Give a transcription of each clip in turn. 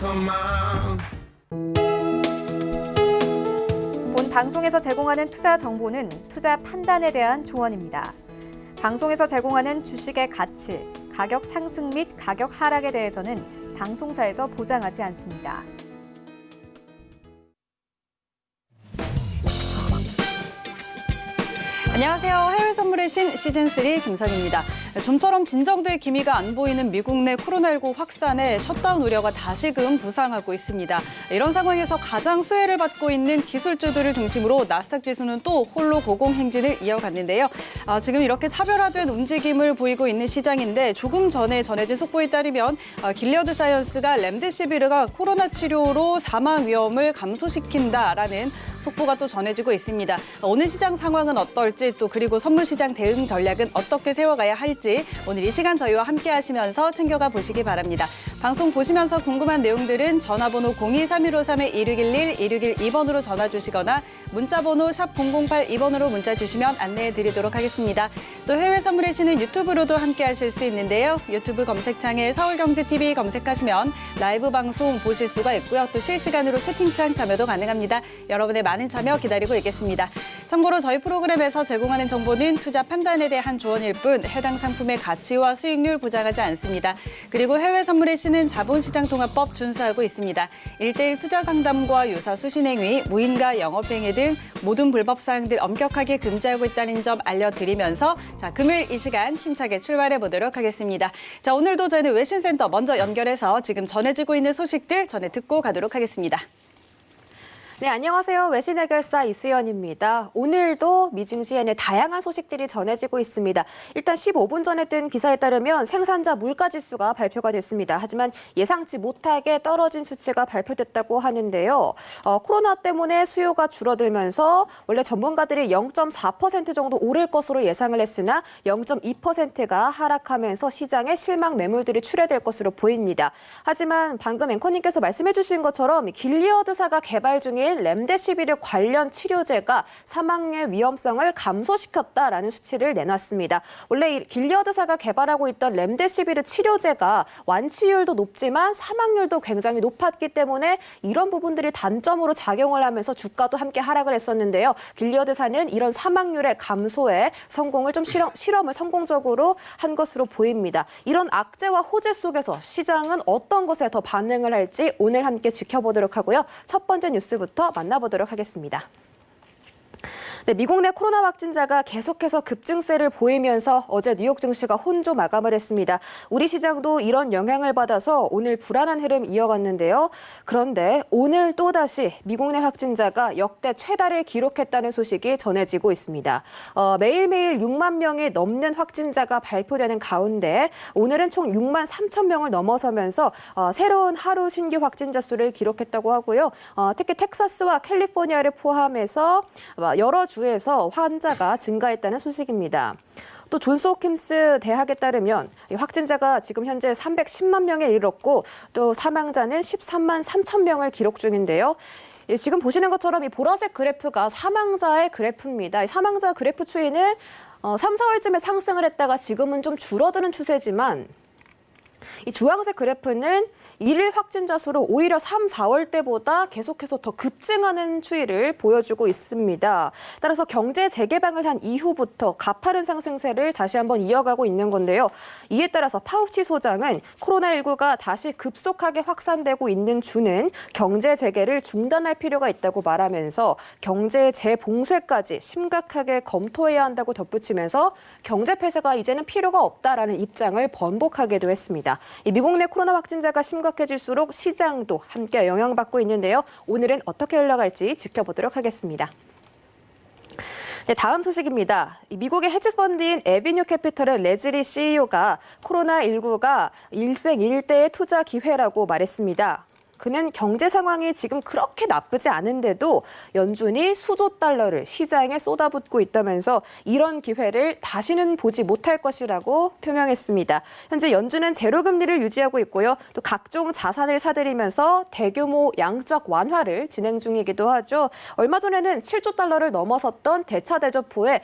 본 방송에서 제공하는 투자 정보는 투자 판단에 대한 조언입니다. 방송에서 제공하는 주식의 가치, 가격 상승 및 가격 하락에 대해서는 방송사에서 보장하지 않습니다. 안녕하세요. 해외 선물의 신 시즌3 김선희입니다. 좀처럼 진정될 기미가 안 보이는 미국 내 코로나19 확산에 셧다운 우려가 다시금 부상하고 있습니다. 이런 상황에서 가장 수혜를 받고 있는 기술주들을 중심으로 나스닥 지수는 또 홀로 고공행진을 이어갔는데요. 지금 이렇게 차별화된 움직임을 보이고 있는 시장인데 조금 전에 전해진 속보에 따르면 길리어드 사이언스가 렘데시비르가 코로나 치료로 사망 위험을 감소시킨다라는 속보가 또 전해지고 있습니다. 오늘 시장 상황은 어떨지 또 그리고 선물 시장 대응 전략은 어떻게 세워가야 할지 오늘 이 시간 저희와 함께 하시면서 챙겨가 보시기 바랍니다. 방송 보시면서 궁금한 내용들은 전화번호 02-3153-1611, 1612번으로 전화 주시거나 문자번호 샵 0082번으로 문자 주시면 안내해 드리도록 하겠습니다. 또 해외 선물의 신은 유튜브로도 함께 하실 수 있는데요. 유튜브 검색창에 서울경제TV 검색하시면 라이브 방송 보실 수가 있고요. 또 실시간으로 채팅창 참여도 가능합니다. 여러분의 많은 참여 기다리고 있겠습니다. 참고로 저희 프로그램에서 제공하는 정보는 투자 판단에 대한 조언일 뿐 해당 상품의 가치와 수익률 보장하지 않습니다. 그리고 해외 선물의 신은 자본시장통합법 준수하고 있습니다. 1:1 투자 상담과 유사 수신행위, 무인가 영업행위 등 모든 불법 사항들 엄격하게 금지하고 있다는 점 알려드리면서 금요일 이 시간 힘차게 출발해 보도록 하겠습니다. 오늘도 저희는 외신센터 먼저 연결해서 지금 전해지고 있는 소식들 전해 듣고 가도록 하겠습니다. 네, 안녕하세요. 외신 해결사 이수연입니다. 오늘도 미증시에는 다양한 소식들이 전해지고 있습니다. 일단 15분 전에 뜬 기사에 따르면 생산자 물가지수가 발표가 됐습니다. 하지만 예상치 못하게 떨어진 수치가 발표됐다고 하는데요. 코로나 때문에 수요가 줄어들면서 원래 전문가들이 0.4% 정도 오를 것으로 예상을 했으나 0.2%가 하락하면서 시장에 실망 매물들이 출회될 것으로 보입니다. 하지만 방금 앵커님께서 말씀해 주신 것처럼 길리어드사가 개발 중인 렘데시비르 관련 치료제가 사망의 위험성을 감소시켰다라는 수치를 내놨습니다. 원래 길리어드사가 개발하고 있던 렘데시비르 치료제가 완치율도 높지만 사망률도 굉장히 높았기 때문에 이런 부분들이 단점으로 작용을 하면서 주가도 함께 하락을 했었는데요. 길리어드사는 이런 사망률의 감소에 성공을 실험을 성공적으로 한 것으로 보입니다. 이런 악재와 호재 속에서 시장은 어떤 것에 더 반응을 할지 오늘 함께 지켜보도록 하고요. 첫 번째 뉴스부터 만나보도록 하겠습니다. 네, 미국 내 코로나 확진자가 계속해서 급증세를 보이면서 어제 뉴욕 증시가 혼조 마감을 했습니다. 우리 시장도 이런 영향을 받아서 오늘 불안한 흐름 이어갔는데요. 그런데 오늘 또다시 미국 내 확진자가 역대 최다를 기록했다는 소식이 전해지고 있습니다. 매일매일 6만 명이 넘는 확진자가 발표되는 가운데 오늘은 총 6만 3천 명을 넘어서면서 새로운 하루 신규 확진자 수를 기록했다고 하고요. 특히 텍사스와 캘리포니아를 포함해서 여러 주에서 환자가 증가했다는 소식입니다. 또 존스홉킨스 대학에 따르면 확진자가 지금 현재 310만 명에 이르렀고 또 사망자는 13만 3천 명을 기록 중인데요. 지금 보시는 것처럼 이 보라색 그래프가 사망자의 그래프입니다. 이 사망자 그래프 추이는 3, 4월쯤에 상승을 했다가 지금은 좀 줄어드는 추세지만 이 주황색 그래프는 일일 확진자 수로 오히려 3, 4월 때보다 계속해서 더 급증하는 추이를 보여주고 있습니다. 따라서 경제 재개방을 한 이후부터 가파른 상승세를 다시 한번 이어가고 있는 건데요. 이에 따라서 파우치 소장은 코로나19가 다시 급속하게 확산되고 있는 주는 경제 재개를 중단할 필요가 있다고 말하면서 경제 재봉쇄까지 심각하게 검토해야 한다고 덧붙이면서 경제 폐쇄가 이제는 필요가 없다라는 입장을 번복하기도 했습니다. 이 미국 내 코로나 확진자가 심각해질수록 시장도 함께 영향받고 있는데요. 오늘은 어떻게 흘러갈지 지켜보도록 하겠습니다. 네, 다음 소식입니다. 미국의 헤지펀드인 에비뉴 캐피털의 레즈리 CEO가 코로나19가 일생일대의 투자 기회라고 말했습니다. 그는 경제 상황이 지금 그렇게 나쁘지 않은데도 연준이 수조 달러를 시장에 쏟아붓고 있다면서 이런 기회를 다시는 보지 못할 것이라고 표명했습니다. 현재 연준은 제로금리를 유지하고 있고요. 또 각종 자산을 사들이면서 대규모 양적 완화를 진행 중이기도 하죠. 얼마 전에는 7조 달러를 넘어섰던 대차 대접 후에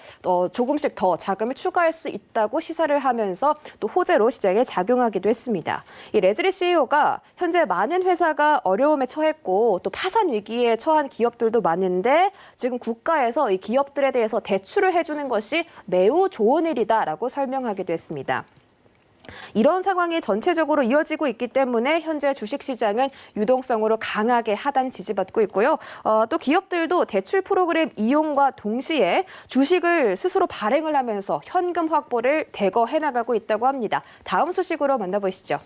조금씩 더 자금을 추가할 수 있다고 시사를 하면서 또 호재로 시장에 작용하기도 했습니다. 이 레즈리 CEO가 현재 많은 회사가 경기가 어려움에 처했고 또 파산 위기에 처한 기업들도 많은데 지금 국가에서 이 기업들에 대해서 대출을 해주는 것이 매우 좋은 일이다라고 설명하기도 했습니다. 이런 상황이 전체적으로 이어지고 있기 때문에 현재 주식시장은 유동성으로 강하게 하단 지지받고 있고요. 또 기업들도 대출 프로그램 이용과 동시에 주식을 스스로 발행을 하면서 현금 확보를 대거 해나가고 있다고 합니다. 다음 소식으로 만나보시죠.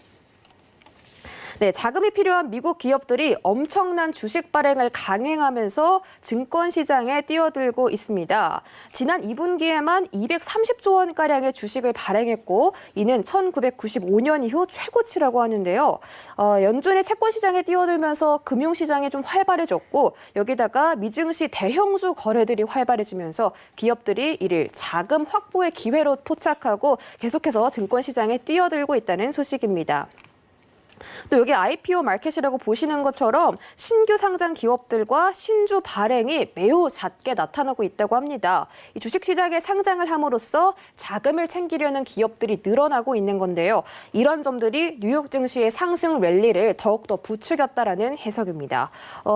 네, 자금이 필요한 미국 기업들이 엄청난 주식 발행을 강행하면서 증권 시장에 뛰어들고 있습니다. 지난 2분기에만 230조 원가량의 주식을 발행했고 이는 1995년 이후 최고치라고 하는데요. 연준의 채권 시장에 뛰어들면서 금융 시장이 좀 활발해졌고 여기다가 미증시 대형주 거래들이 활발해지면서 기업들이 이를 자금 확보의 기회로 포착하고 계속해서 증권 시장에 뛰어들고 있다는 소식입니다. 또 여기 IPO 마켓이라고 보시는 것처럼 신규 상장 기업들과 신주 발행이 매우 잦게 나타나고 있다고 합니다. 이 주식시장에 상장을 함으로써 자금을 챙기려는 기업들이 늘어나고 있는 건데요. 이런 점들이 뉴욕 증시의 상승 랠리를 더욱더 부추겼다라는 해석입니다.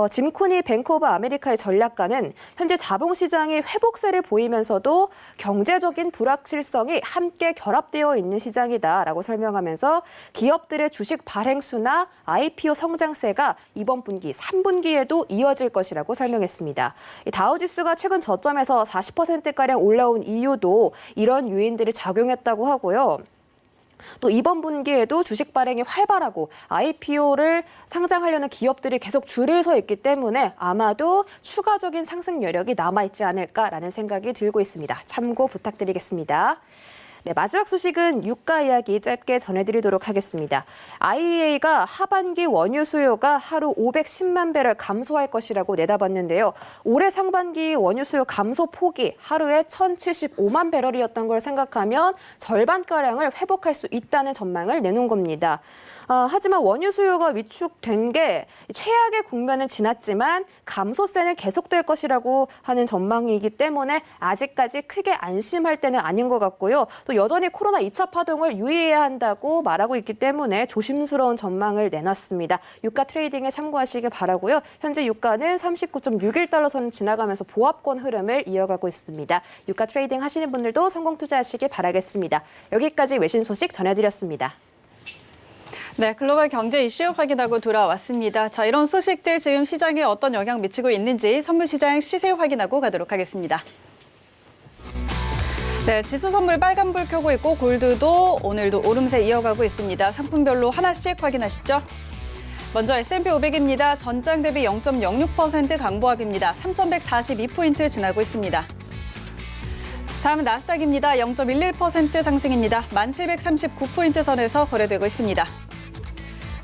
짐쿠니 뱅크 오브 아메리카의 전략가는 현재 자본시장이 회복세를 보이면서도 경제적인 불확실성이 함께 결합되어 있는 시장이다라고 설명하면서 기업들의 주식 발행 수나 IPO 성장세가 이번 분기 3분기에도 이어질 것이라고 설명했습니다. 다우지수가 최근 저점에서 40%가량 올라온 이유도 이런 요인들이 작용했다고 하고요. 또 이번 분기에도 주식 발행이 활발하고 IPO를 상장하려는 기업들이 계속 줄을 서 있기 때문에 아마도 추가적인 상승 여력이 남아있지 않을까라는 생각이 들고 있습니다. 참고 부탁드리겠습니다. 네, 마지막 소식은 유가 이야기 짧게 전해드리도록 하겠습니다. IEA가 하반기 원유 수요가 하루 510만 배럴 감소할 것이라고 내다봤는데요. 올해 상반기 원유 수요 감소 폭이 하루에 1,075만 배럴이었던 걸 생각하면 절반가량을 회복할 수 있다는 전망을 내놓은 겁니다. 하지만 원유 수요가 위축된 게 최악의 국면은 지났지만 감소세는 계속될 것이라고 하는 전망이기 때문에 아직까지 크게 안심할 때는 아닌 것 같고요. 또 여전히 코로나 2차 파동을 유의해야 한다고 말하고 있기 때문에 조심스러운 전망을 내놨습니다. 유가 트레이딩에 참고하시길 바라고요. 현재 유가는 39.61달러 선을 지나가면서 보합권 흐름을 이어가고 있습니다. 유가 트레이딩 하시는 분들도 성공 투자하시길 바라겠습니다. 여기까지 외신 소식 전해드렸습니다. 네, 글로벌 경제 이슈 확인하고 돌아왔습니다. 자, 이런 소식들 지금 시장에 어떤 영향 미치고 있는지 선물시장 시세 확인하고 가도록 하겠습니다. 네, 지수 선물 빨간불 켜고 있고 골드도 오늘도 오름세 이어가고 있습니다. 상품별로 하나씩 확인하시죠. 먼저 S&P 500입니다. 전장 대비 0.06% 강보합입니다. 3,142포인트 지나고 있습니다. 다음은 나스닥입니다. 0.11% 상승입니다. 1,739포인트 선에서 거래되고 있습니다.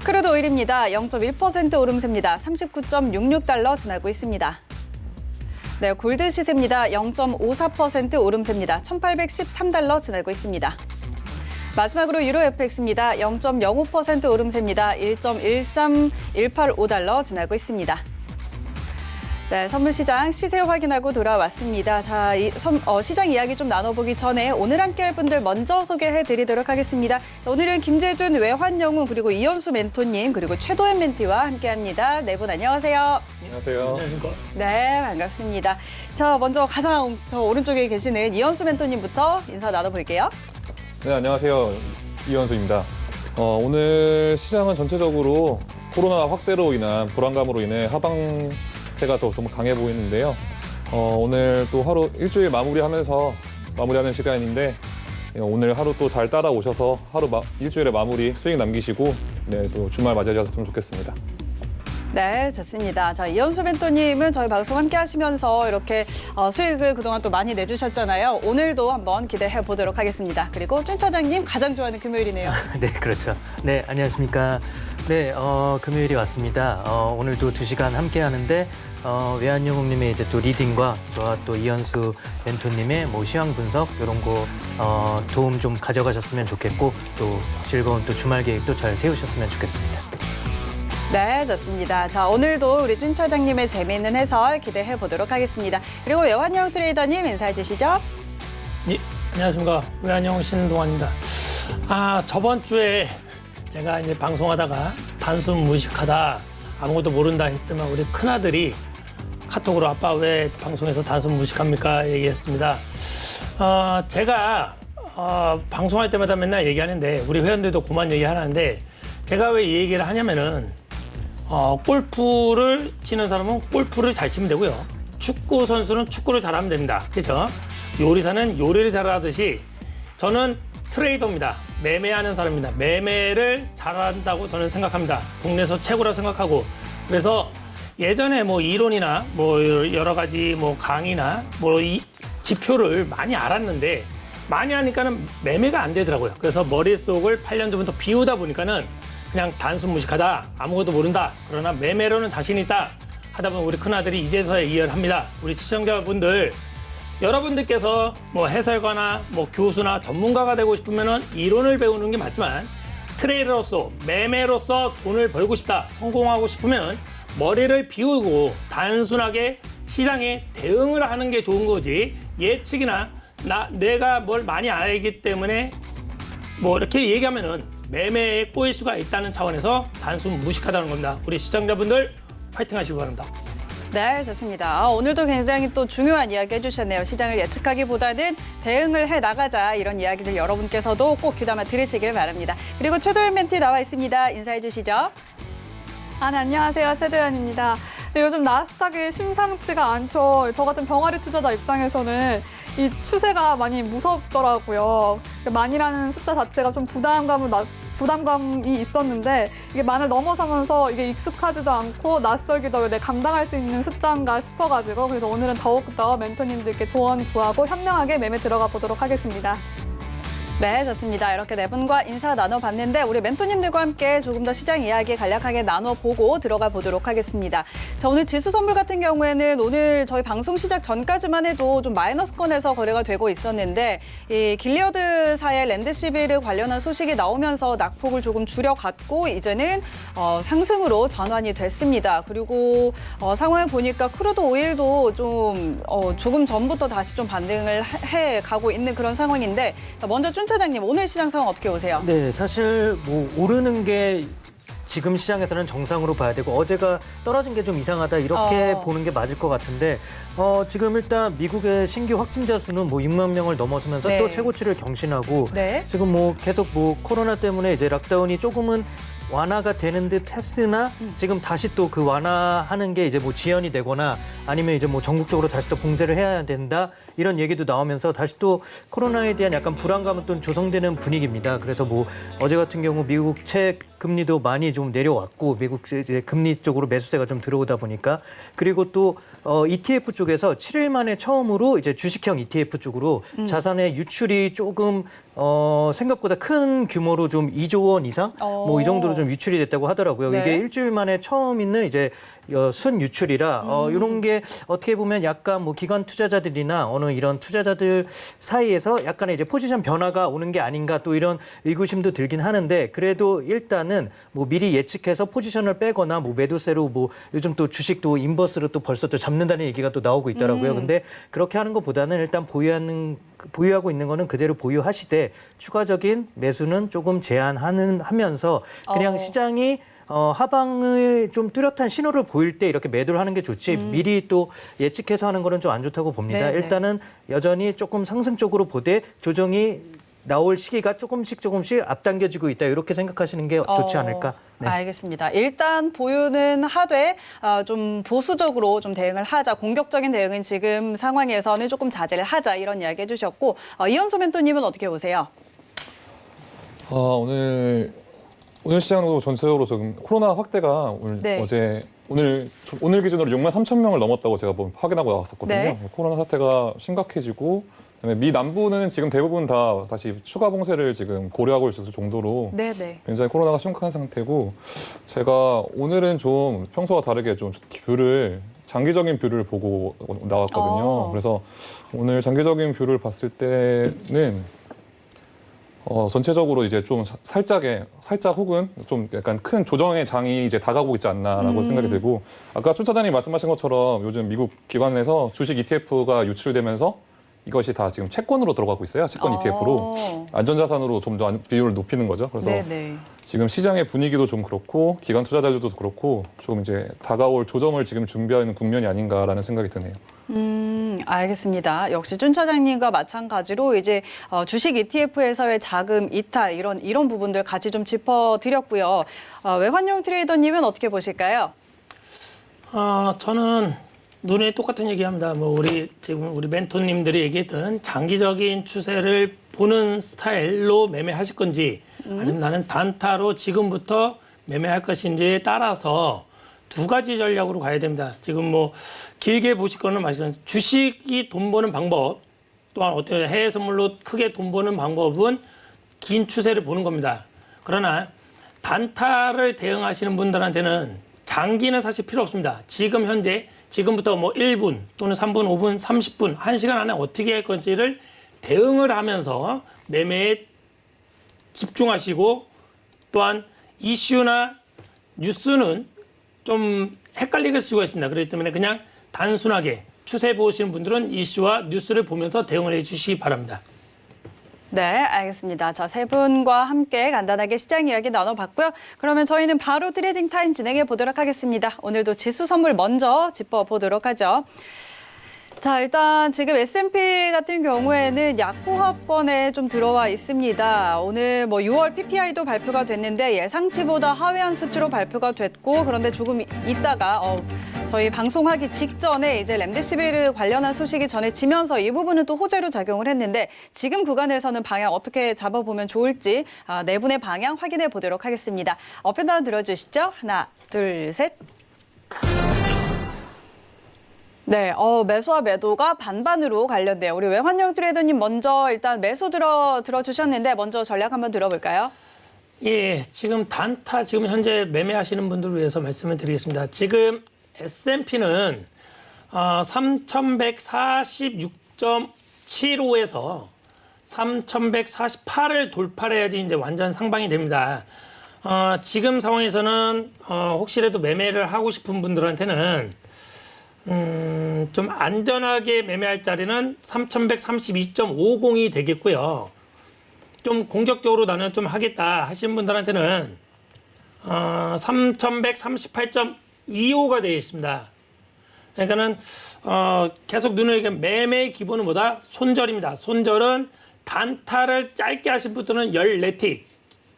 크루드 오일입니다. 0.1% 오름세입니다. 39.66달러 지나고 있습니다. 네, 골드 시세입니다. 0.54% 오름세입니다. 1,813달러 지나고 있습니다. 마지막으로 유로 FX입니다. 0.05% 오름세입니다. 1.13185달러 지나고 있습니다. 네, 선물시장 시세 확인하고 돌아왔습니다. 자, 시장 이야기 좀 나눠보기 전에 오늘 함께할 분들 먼저 소개해드리도록 하겠습니다. 오늘은 김재준, 외환영웅, 그리고 이현수 멘토님, 그리고 최도현 멘티와 함께합니다. 네 분 안녕하세요. 안녕하세요. 안녕하십니까. 네, 반갑습니다. 자, 먼저 가장 저 오른쪽에 계시는 이현수 멘토님부터 인사 나눠볼게요. 네, 안녕하세요. 이현수입니다. 오늘 시장은 전체적으로 코로나 확대로 인한 불안감으로 인해 하방세가 더 좀 강해 보이는데요. 오늘 또 하루 일주일 마무리하는 시간인데 오늘 하루 또 잘 따라오셔서 일주일의 마무리 수익 남기시고 네, 또 주말 맞이하셨으면 좋겠습니다. 네, 좋습니다. 자, 이현수 멘토님은 저희 방송 함께 하시면서 이렇게 수익을 그동안 또 많이 내주셨잖아요. 오늘도 한번 기대해 보도록 하겠습니다. 그리고 쭌 차장님 가장 좋아하는 금요일이네요. 네, 그렇죠. 네, 안녕하십니까. 네, 금요일이 왔습니다. 오늘도 2시간 함께 하는데, 외환영웅님의 이제 또 리딩과 저와 또 이현수 멘토님의 뭐 시황 분석, 이런 거, 도움 좀 가져가셨으면 좋겠고, 또 즐거운 또 주말 계획도 잘 세우셨으면 좋겠습니다. 네, 좋습니다. 자, 오늘도 우리 쭌 차장님의 재미있는 해설 기대해 보도록 하겠습니다. 그리고 외환영 트레이더님 인사해 주시죠. 네, 안녕하십니까. 외환영 신동환입니다. 저번 주에 제가 이제 방송하다가 단순 무식하다, 아무것도 모른다 했을 때만 우리 큰아들이 카톡으로 아빠 왜 방송에서 단순 무식합니까? 얘기했습니다. 제가 방송할 때마다 맨날 얘기하는데 우리 회원들도 그만 얘기하는데 제가 왜 이 얘기를 하냐면은 골프를 치는 사람은 골프를 잘 치면 되고요. 축구 선수는 축구를 잘하면 됩니다. 그렇죠? 요리사는 요리를 잘하듯이 저는 트레이더입니다. 매매하는 사람입니다. 매매를 잘한다고 저는 생각합니다. 국내에서 최고라고 생각하고 그래서 예전에 뭐 이론이나 뭐 여러 가지 뭐 강의나 뭐 이 지표를 많이 알았는데 많이 하니까는 매매가 안 되더라고요. 그래서 머릿속을 8년 전부터 비우다 보니까는 그냥 단순 무식하다, 아무것도 모른다. 그러나 매매로는 자신 있다. 하다 보면 우리 큰아들이 이제서야 이해를 합니다. 우리 시청자분들, 여러분들께서 뭐 해설가나 뭐 교수나 전문가가 되고 싶으면은 이론을 배우는 게 맞지만 트레이더로서, 매매로서 돈을 벌고 싶다, 성공하고 싶으면 머리를 비우고 단순하게 시장에 대응을 하는 게 좋은 거지 예측이나 내가 뭘 많이 알기 때문에 뭐 이렇게 얘기하면은 매매에 꼬일 수가 있다는 차원에서 단순 무식하다는 겁니다. 우리 시청자분들 파이팅 하시기 바랍니다. 네, 좋습니다. 오늘도 굉장히 또 중요한 이야기 해주셨네요. 시장을 예측하기보다는 대응을 해나가자 이런 이야기들 여러분께서도 꼭 귀담아 들으시길 바랍니다. 그리고 최도연 멘티 나와 있습니다. 인사해 주시죠. 네, 안녕하세요. 최도연입니다. 네, 요즘 나스닥이 심상치가 않죠. 저 같은 병아리 투자자 입장에서는 이 추세가 많이 무섭더라고요. 만이라는 숫자 자체가 좀 부담감이 있었는데 이게 만을 넘어서면서 이게 익숙하지도 않고 낯설기도 하고 내가 감당할 수 있는 숫자인가 싶어가지고 그래서 오늘은 더욱더 멘토님들께 조언 구하고 현명하게 매매 들어가 보도록 하겠습니다. 네, 좋습니다. 이렇게 네 분과 인사 나눠봤는데 우리 멘토님들과 함께 조금 더 시장 이야기 간략하게 나눠보고 들어가 보도록 하겠습니다. 자, 오늘 지수 선물 같은 경우에는 오늘 저희 방송 시작 전까지만 해도 좀 마이너스권에서 거래가 되고 있었는데 이 길리어드사의 랜드시비르 관련한 소식이 나오면서 낙폭을 조금 줄여갔고 이제는 상승으로 전환이 됐습니다. 그리고 상황을 보니까 크루드 오일도 조금 전부터 다시 좀 반등을 해 가고 있는 그런 상황인데 먼저 준 차장님, 오늘 시장 상황 어떻게 보세요? 네, 사실 뭐 오르는 게 지금 시장에서는 정상으로 봐야 되고 어제가 떨어진 게 좀 이상하다 이렇게 보는 게 맞을 것 같은데 지금 일단 미국의 신규 확진자 수는 뭐 6만 명을 넘어서면서 네. 또 최고치를 경신하고 네. 지금 뭐 계속 뭐 코로나 때문에 이제 락다운이 조금은 완화가 되는 듯 했으나 지금 다시 또 그 완화하는 게 이제 뭐 지연이 되거나 아니면 이제 뭐 전국적으로 다시 또 봉쇄를 해야 된다 이런 얘기도 나오면서 다시 또 코로나에 대한 약간 불안감은 또 조성되는 분위기입니다. 그래서 뭐 어제 같은 경우 미국 채 금리도 많이 좀 내려왔고 미국 이제 금리 쪽으로 매수세가 좀 들어오다 보니까 그리고 또 ETF 쪽에서 7일 만에 처음으로 이제 주식형 ETF 쪽으로 자산의 유출이 조금 생각보다 큰 규모로 좀 2조 원 이상 뭐 이 정도로 좀 유출이 됐다고 하더라고요. 네. 이게 일주일 만에 처음 있는 이제 순 유출이라 이런 게 어떻게 보면 약간 뭐 기관 투자자들이나 어느 이런 투자자들 사이에서 약간의 이제 포지션 변화가 오는 게 아닌가 또 이런 의구심도 들긴 하는데 그래도 일단은 뭐 미리 예측해서 포지션을 빼거나 뭐 매도세로 뭐 요즘 또 주식도 인버스로 또 벌써 또 잡는다는 얘기가 또 나오고 있더라고요. 근데 그렇게 하는 것보다는 일단 보유하고 있는 거는 그대로 보유하시되 추가적인 매수는 조금 제한하면서 그냥 시장이 하방을 좀 뚜렷한 신호를 보일 때 이렇게 매도를 하는 게 좋지 미리 또 예측해서 하는 거는 좀 안 좋다고 봅니다. 네, 일단은 여전히 조금 상승 쪽으로 보되 조정이 나올 시기가 조금씩 앞당겨지고 있다 이렇게 생각하시는 게 좋지 않을까. 네. 알겠습니다. 일단 보유는 하되 좀 보수적으로 좀 대응을 하자. 공격적인 대응은 지금 상황에서는 조금 자제를 하자 이런 이야기 해주셨고 이현수 멘토님은 어떻게 보세요? 오늘 시장도 전체적으로 지금 코로나 확대가 네. 오늘 기준으로 6만 3천 명을 넘었다고 제가 확인하고 나왔었거든요. 네. 코로나 사태가 심각해지고 그다음에 미 남부는 지금 대부분 다 다시 추가 봉쇄를 지금 고려하고 있을 정도로 네네. 굉장히 코로나가 심각한 상태고 제가 오늘은 좀 평소와 다르게 좀 장기적인 뷰를 보고 나왔거든요. 그래서 오늘 장기적인 뷰를 봤을 때는 전체적으로 이제 좀 살짝 혹은 좀 약간 큰 조정의 장이 이제 다가오고 있지 않나라고 생각이 들고 아까 chu 차장님 말씀하신 것처럼 요즘 미국 기관에서 주식 ETF가 유출되면서 이것이 다 지금 채권으로 들어가고 있어요. 채권 ETF로. 안전자산으로 좀 더 비율을 높이는 거죠. 그래서 네네. 지금 시장의 분위기도 좀 그렇고 기관 투자자들도 그렇고 좀 이제 다가올 조정을 지금 준비하는 국면이 아닌가라는 생각이 드네요. 알겠습니다. 역시 준 차장님과 마찬가지로 이제 주식 ETF에서의 자금 이탈 이런 부분들 같이 좀 짚어드렸고요. 외환용 트레이더님은 어떻게 보실까요? 저는 눈에 똑같은 얘기합니다. 뭐 지금 우리 멘토님들이 얘기했던 장기적인 추세를 보는 스타일로 매매하실 건지 아니면 나는 단타로 지금부터 매매할 것인지에 따라서 두 가지 전략으로 가야 됩니다. 지금 뭐 길게 보실 거는 말씀 주식이 돈 버는 방법 또한 어떤 해외 선물로 크게 돈 버는 방법은 긴 추세를 보는 겁니다. 그러나 단타를 대응하시는 분들한테는 장기는 사실 필요 없습니다. 지금 현재 지금부터 뭐 1분 또는 3분, 5분, 30분, 1시간 안에 어떻게 할 건지를 대응을 하면서 매매에 집중하시고 또한 이슈나 뉴스는 좀 헷갈릴 수가 있습니다. 그렇기 때문에 그냥 단순하게 추세 보시는 분들은 이슈와 뉴스를 보면서 대응을 해주시기 바랍니다. 네, 알겠습니다. 자, 세 분과 함께 간단하게 시장 이야기 나눠봤고요. 그러면 저희는 바로 트레이딩 타임 진행해 보도록 하겠습니다. 오늘도 지수 선물 먼저 짚어보도록 하죠. 자, 일단 지금 S&P 같은 경우에는 약호합권에 좀 들어와 있습니다. 오늘 뭐 6월 PPI도 발표가 됐는데 예상치보다 하회한 수치로 발표가 됐고 그런데 조금 있다가 저희 방송하기 직전에 이제 렘데시비르 관련한 소식이 전해지면서 이 부분은 또 호재로 작용을 했는데 지금 구간에서는 방향 어떻게 잡아보면 좋을지 네 분의 방향 확인해 보도록 하겠습니다. 업앤다운 들어주시죠. 하나, 둘, 셋. 네, 매수와 매도가 반반으로 관련돼요. 우리 외환용 트레이더님 먼저 일단 매수 들어주셨는데 먼저 전략 한번 들어볼까요? 예, 지금 단타 지금 현재 매매하시는 분들을 위해서 말씀을 드리겠습니다. 지금 S&P는 3,146.75에서 3,148을 돌파해야지 이제 완전 상방이 됩니다. 지금 상황에서는 혹시라도 매매를 하고 싶은 분들한테는 좀 안전하게 매매할 자리는 3,132.50이 되겠고요. 좀 공격적으로 나는 좀 하겠다 하시는 분들한테는 3,138.25가 되겠습니다. 그러니까는 계속 눈을 이렇게 매매의 기본은 뭐다? 손절입니다. 손절은 단타를 짧게 하신 분들은 14틱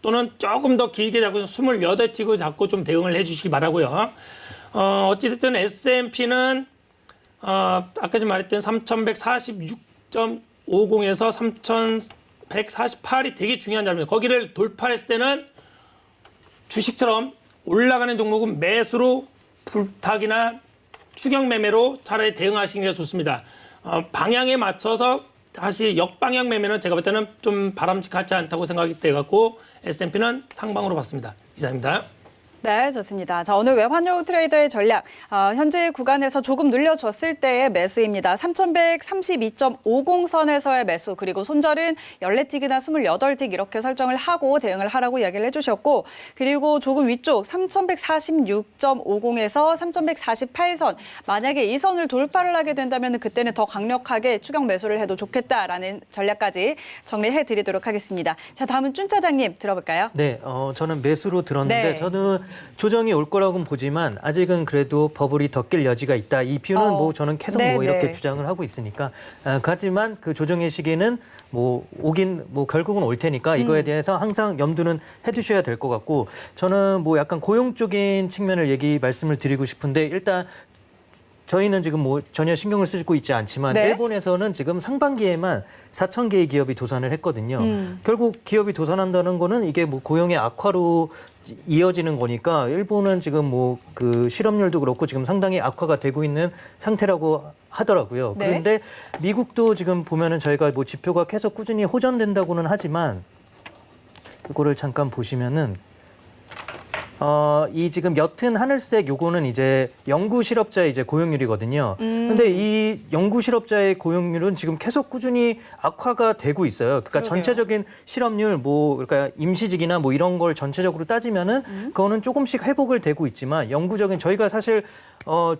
또는 조금 더 길게 잡고 28틱을 잡고 좀 대응을 해주시기 바라고요. 어찌됐든 S&P는 아까 좀 말했던 3,146.50에서 3,148이 되게 중요한 자리입니다. 거기를 돌파했을 때는 주식처럼 올라가는 종목은 매수로 불타기나 추격 매매로 차라리 대응하시는 게 좋습니다. 방향에 맞춰서 다시 역방향 매매는 제가 볼 때는 좀 바람직하지 않다고 생각이 돼갖고 S&P는 상방으로 봤습니다. 이상입니다. 네, 좋습니다. 자, 오늘 외환용 트레이더의 전략, 현재 구간에서 조금 눌려줬을 때의 매수입니다. 3,132.50선에서의 매수, 그리고 손절은 14틱이나 28틱 이렇게 설정을 하고 대응을 하라고 이야기를 해주셨고, 그리고 조금 위쪽 3,146.50에서 3,148선, 만약에 이 선을 돌파를 하게 된다면 그때는 더 강력하게 추격 매수를 해도 좋겠다라는 전략까지 정리해 드리도록 하겠습니다. 자, 다음은 준 차장님 들어볼까요? 네, 저는 매수로 들었는데 네. 저는 조정이 올 거라고는 보지만 아직은 그래도 버블이 더 낄 여지가 있다. 이 뷰는 뭐 저는 계속 네, 뭐 이렇게 네. 주장을 하고 있으니까. 하지만 그 조정의 시기는 뭐 오긴 뭐 결국은 올 테니까 이거에 대해서 항상 염두는 해두셔야 될 것 같고 저는 뭐 약간 고용 쪽인 측면을 말씀을 드리고 싶은데 일단 저희는 지금 뭐 전혀 신경을 쓰고 있지 않지만 네. 일본에서는 지금 상반기에만 4,000개의 기업이 도산을 했거든요. 결국 기업이 도산한다는 거는 이게 뭐 고용의 악화로 이어지는 거니까 일본은 지금 뭐 그 실업률도 그렇고 지금 상당히 악화가 되고 있는 상태라고 하더라고요. 네. 그런데 미국도 지금 보면은 저희가 뭐 지표가 계속 꾸준히 호전된다고는 하지만 이거를 잠깐 보시면은 이 지금 옅은 하늘색 요거는 이제 연구 실업자의 이제 고용률이거든요. 근데 이 연구 실업자의 고용률은 지금 계속 꾸준히 악화가 되고 있어요. 그러니까 그러게요. 전체적인 실업률 그러니까 임시직이나 뭐 이런 걸 전체적으로 따지면은 그거는 조금씩 회복을 되고 있지만 영구적인 저희가 사실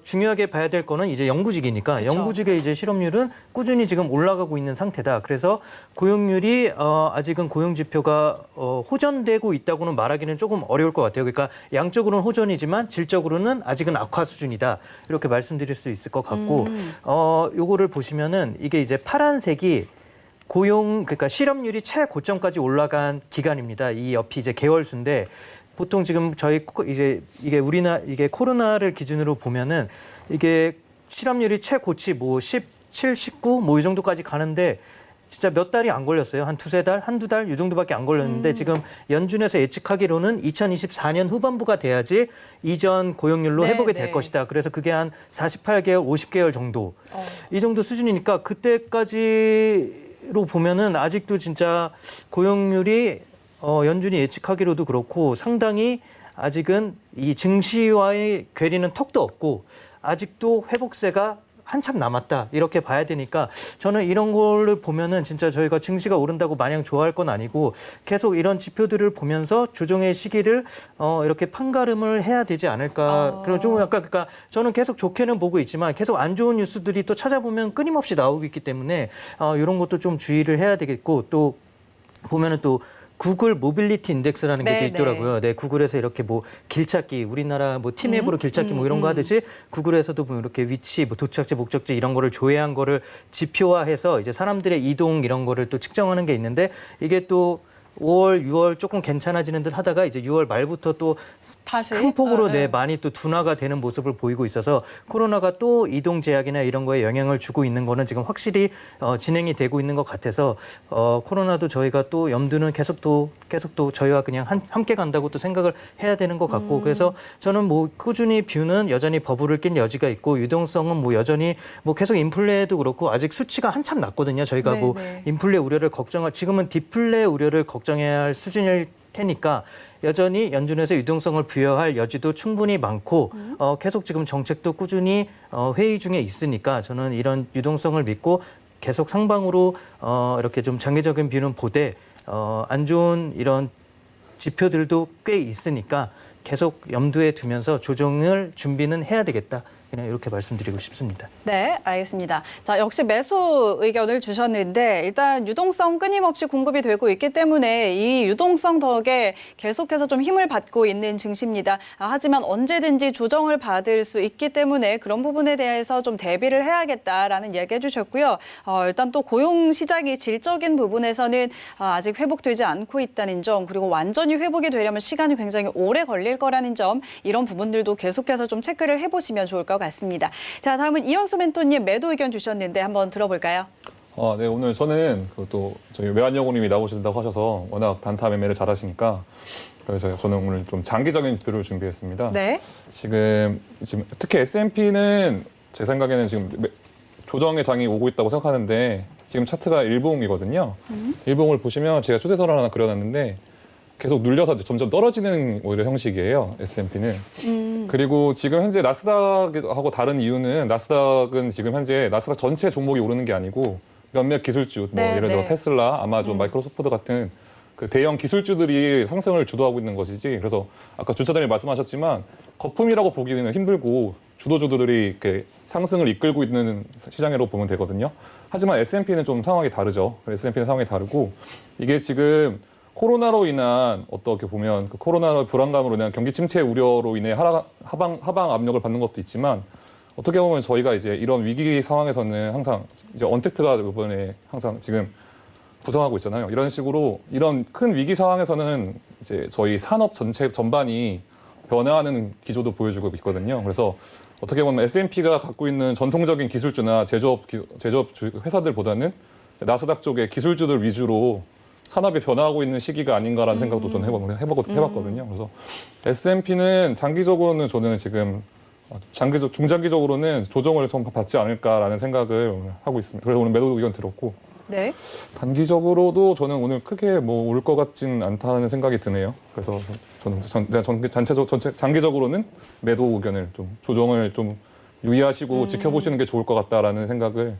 중요하게 봐야 될 거는 이제 영구직이니까 그쵸. 영구직의 이제 실업률은 꾸준히 지금 올라가고 있는 상태다. 그래서 고용률이 아직은 고용 지표가 호전되고 있다고는 말하기는 조금 어려울 것 같아요. 그러니까 양적으로는 호전이지만 질적으로는 아직은 악화 수준이다. 이렇게 말씀드릴 수 있을 것 같고 요거를 보시면은 이게 이제 파란색이 그러니까 실업률이 최고점까지 올라간 기간입니다. 이 옆이 이제 개월수인데 보통 지금 저희 이제 이게 코로나를 기준으로 보면은 이게 실업률이 최고치 뭐 17, 19 뭐 이 정도까지 가는데 진짜 몇 달이 안 걸렸어요. 한 두세 달, 한두 달 이 정도밖에 안 걸렸는데 지금 연준에서 예측하기로는 2024년 후반부가 돼야지 이전 고용률로 네, 회복이 네. 될 것이다. 그래서 그게 한 48개월, 50개월 정도 이 정도 수준이니까 그때까지로 보면은 아직도 진짜 고용률이 연준이 예측하기로도 그렇고 상당히 아직은 이 증시와의 괴리는 턱도 없고 아직도 회복세가 한참 남았다 이렇게 봐야 되니까 저는 이런 거를 보면은 진짜 저희가 증시가 오른다고 마냥 좋아할 건 아니고 계속 이런 지표들을 보면서 조정의 시기를 이렇게 판가름을 해야 되지 않을까. 그리고 좀 약간 그러니까 저는 계속 좋게는 보고 있지만 계속 안 좋은 뉴스들이 또 찾아보면 끊임없이 나오고 있기 때문에 이런 것도 좀 주의를 해야 되겠고 또 보면은 또 구글 모빌리티 인덱스라는 게 또 네, 있더라고요. 네, 구글에서 이렇게 뭐 길찾기, 우리나라 뭐 팀앱으로 길찾기 뭐 이런 거 하듯이 구글에서도 뭐 이렇게 위치, 뭐 도착지, 목적지 이런 거를 조회한 거를 지표화해서 이제 사람들의 이동 이런 거를 또 측정하는 게 있는데 이게 또 5월, 6월 조금 괜찮아지는 듯 하다가 이제 6월 말부터 또 다시 큰 폭으로 많이 또 둔화가 되는 모습을 보이고 있어서 코로나가 또 이동 제약이나 이런 거에 영향을 주고 있는 거는 지금 확실히 진행이 되고 있는 것 같아서 코로나도 저희가 또 염두는 계속 또 저희와 그냥 함께 간다고 또 생각을 해야 되는 것 같고 그래서 저는 뭐 꾸준히 뷰는 여전히 버블을 낀 여지가 있고 유동성은 뭐 여전히 뭐 계속 인플레도 그렇고 아직 수치가 한참 낮거든요. 저희가 뭐 인플레 우려를 지금은 디플레 우려를 걱정해야 할 수준일 테니까 여전히 연준에서 유동성을 부여할 여지도 충분히 많고 계속 지금 정책도 꾸준히 회의 중에 있으니까 저는 이런 유동성을 믿고 계속 상방으로 이렇게 좀 장기적인 뷰는 보되 안 좋은 이런 지표들도 꽤 있으니까 계속 염두에 두면서 조정을 준비는 해야 되겠다. 그냥 이렇게 말씀드리고 싶습니다. 네, 알겠습니다. 자, 역시 매수 의견을 주셨는데 일단 유동성 끊임없이 공급이 되고 있기 때문에 이 유동성 덕에 계속해서 좀 힘을 받고 있는 증시입니다. 하지만 언제든지 조정을 받을 수 있기 때문에 그런 부분에 대해서 좀 대비를 해야겠다라는 얘기해 주셨고요. 일단 또 고용 시장이 질적인 부분에서는 아직 회복되지 않고 있다는 점 그리고 완전히 회복이 되려면 시간이 굉장히 오래 걸릴 거라는 점 이런 부분들도 계속해서 좀 체크를 해보시면 좋을 것 같습니다. 자, 다음은 이현수 멘토님 매도 의견 주셨는데 한번 들어볼까요? 네, 오늘 저는 또 저희 외환연구님이 나오신다고 하셔서 워낙 단타 매매를 잘하시니까 그래서 저는 오늘 좀 장기적인 뷰를 준비했습니다. 네. 지금 특히 S&P는 제 생각에는 지금 조정의 장이 오고 있다고 생각하는데 지금 차트가 일봉이거든요. 일봉을 보시면 제가 추세선을 하나 그려놨는데 계속 눌려서 점점 떨어지는 오히려 형식이에요. S&P는. 그리고 지금 현재 나스닥하고 다른 이유는 나스닥은 지금 현재 나스닥 전체 종목이 오르는 게 아니고 몇몇 기술주, 뭐 예를 들어 테슬라, 아마존, 마이크로소프트 같은 그 대형 기술주들이 상승을 주도하고 있는 것이지. 그래서 아까 주차장님 말씀하셨지만 거품이라고 보기는 힘들고 주도주들이 이렇게 상승을 이끌고 있는 시장으로 보면 되거든요. 하지만 S&P는 좀 상황이 다르죠. S&P는 상황이 다르고 이게 지금 코로나로 인한 어떻게 보면 그 코로나 불안감으로 인한 경기 침체 우려로 인해 하방 압력을 받는 것도 있지만 어떻게 보면 저희가 이제 이런 위기 상황에서는 항상 이제 언택트가 이번에 항상 지금 구성하고 있잖아요. 이런 식으로 이런 큰 위기 상황에서는 이제 저희 산업 전체 전반이 변화하는 기조도 보여주고 있거든요. 그래서 어떻게 보면 S&P가 갖고 있는 전통적인 기술주나 제조업 회사들보다는 나스닥 쪽의 기술주들 위주로 산업이 변화하고 있는 시기가 아닌가라는 생각도 저는 해봤거든요. 그래서 S&P는 장기적으로는 저는 지금 중장기적으로는 조정을 좀 받지 않을까라는 생각을 하고 있습니다. 그래서 오늘 매도 의견 들었고 네. 단기적으로도 저는 오늘 크게 뭐 올 것 같진 않다는 생각이 드네요. 그래서 저는 장기적으로는 매도 의견을 좀 조정을 좀 유의하시고 지켜보시는 게 좋을 것 같다라는 생각을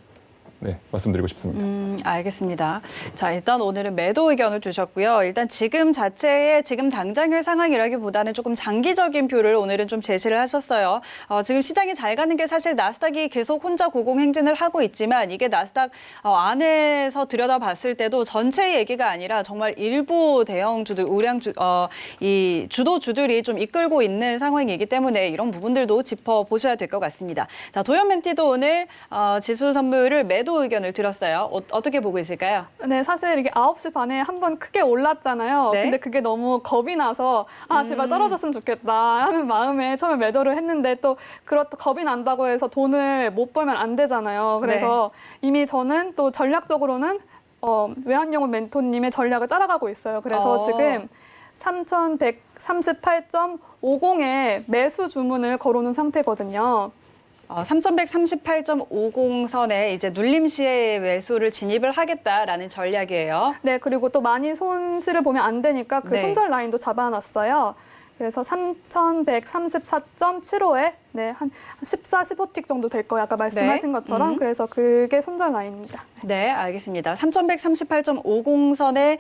네, 말씀드리고 싶습니다. 알겠습니다. 자, 일단 오늘은 매도 의견을 주셨고요. 일단 지금 자체의 지금 당장의 상황이라기보다는 조금 장기적인 뷰를 오늘은 좀 제시를 하셨어요. 지금 시장이 잘 가는 게 사실 나스닥이 계속 혼자 고공행진을 하고 있지만 이게 나스닥 안에서 들여다봤을 때도 전체 얘기가 아니라 정말 일부 대형주들, 이 주도주들이 좀 이끌고 있는 상황이기 때문에 이런 부분들도 짚어보셔야 될 것 같습니다. 자, 도연 멘티도 오늘 지수 선물을 매도 의견을 들었어요. 어떻게 보고 있을까요? 네, 사실 이게 9시 반에 한번 크게 올랐잖아요. 네. 근데 그게 너무 겁이 나서 제발 떨어졌으면 좋겠다 하는 마음에 처음에 매도를 했는데 또 겁이 난다고 해서 돈을 못 벌면 안 되잖아요. 그래서 이미 저는 또 전략적으로는 외환영혼 멘토님의 전략을 따라가고 있어요. 그래서 지금 3,138.50에 매수 주문을 걸어놓은 상태거든요. 3,138.50선에 이제 눌림 시에 매수를 진입을 하겠다라는 전략이에요. 네, 그리고 또 많이 손실을 보면 안 되니까 그 네. 손절 라인도 잡아놨어요. 그래서 3,134.75에 네, 한 14, 15틱 정도 될 거예요. 아까 말씀하신 것처럼. 그래서 그게 손절 라인입니다. 네, 알겠습니다. 3,138.50선에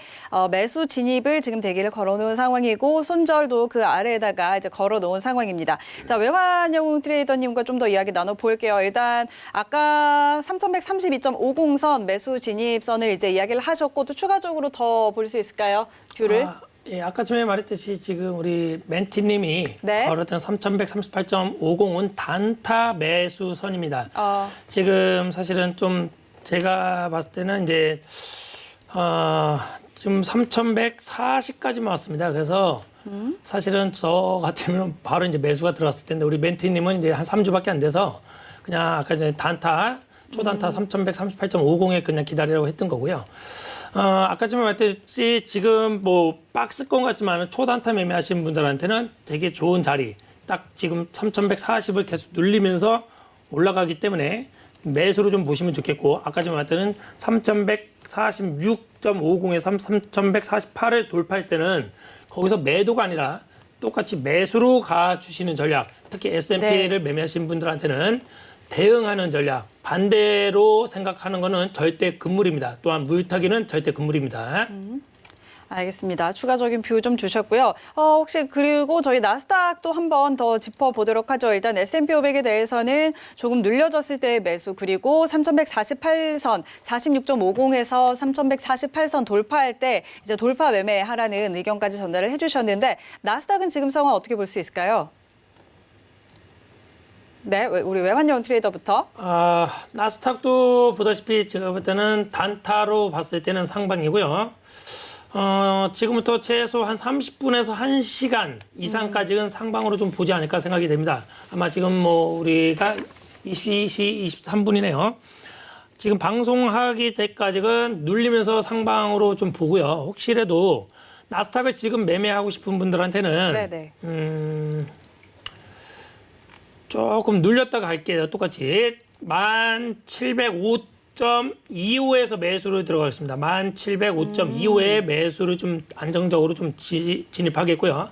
매수 진입을 지금 대기를 걸어놓은 상황이고 손절도 그 아래에다가 이제 걸어놓은 상황입니다. 자, 외환영웅 트레이더님과 좀 더 이야기 나눠볼게요. 일단 아까 3,132.50선 매수 진입선을 이제 이야기를 하셨고 또 추가적으로 더 볼 수 있을까요? 뷰를? 예, 아까 전에 말했듯이 지금 우리 멘티님이 네. 걸었던 3,138.50은 단타 매수선입니다. 지금 사실은 좀 제가 봤을 때는 이제 지금 3,140까지만 왔습니다. 그래서 사실은 저 같으면 바로 이제 매수가 들어갔을 텐데 우리 멘티님은 이제 한 3주밖에 안 돼서 그냥 아까 전에 단타 초단타 3,138.50에 그냥 기다리라고 했던 거고요. 아까 전에 말했듯이 지금 뭐 박스권 같지만 초단타 매매하시는 분들한테는 되게 좋은 자리. 딱 지금 3,140을 계속 눌리면서 올라가기 때문에 매수로 좀 보시면 좋겠고 아까 전에 말했던 3,146.50에서 3,148을 돌파할 때는 거기서 매도가 아니라 똑같이 매수로 가주시는 전략. 특히 S&P를 매매하시는 분들한테는 대응하는 전략, 반대로 생각하는 거는 절대 금물입니다. 또한 물타기는 절대 금물입니다. 알겠습니다. 추가적인 뷰 좀 주셨고요. 혹시 그리고 저희 나스닥도 한번 더 짚어보도록 하죠. 일단 S&P 500에 대해서는 조금 눌려졌을 때의 매수 그리고 3,148선 46.50에서 3,148선 돌파할 때 이제 돌파 매매하라는 의견까지 전달을 해주셨는데 나스닥은 지금 상황 어떻게 볼 수 있을까요? 네, 우리 외환영 트레이더부터. 나스닥도 보다시피 제가 볼 때는 단타로 봤을 때는 상방이고요. 지금부터 최소 한 30분에서 1시간 이상까지는 상방으로 좀 보지 않을까 생각이 됩니다. 아마 지금 뭐 우리가 22시 23분이네요. 지금 방송하기 때까지는 눌리면서 상방으로 좀 보고요. 혹시라도 나스닥을 지금 매매하고 싶은 분들한테는 네네. 조금 눌렸다가 갈게요. 똑같이 1705.25에서 매수로 들어가겠습니다. 1705.25에 매수를 좀 안정적으로 좀 진입하겠고요.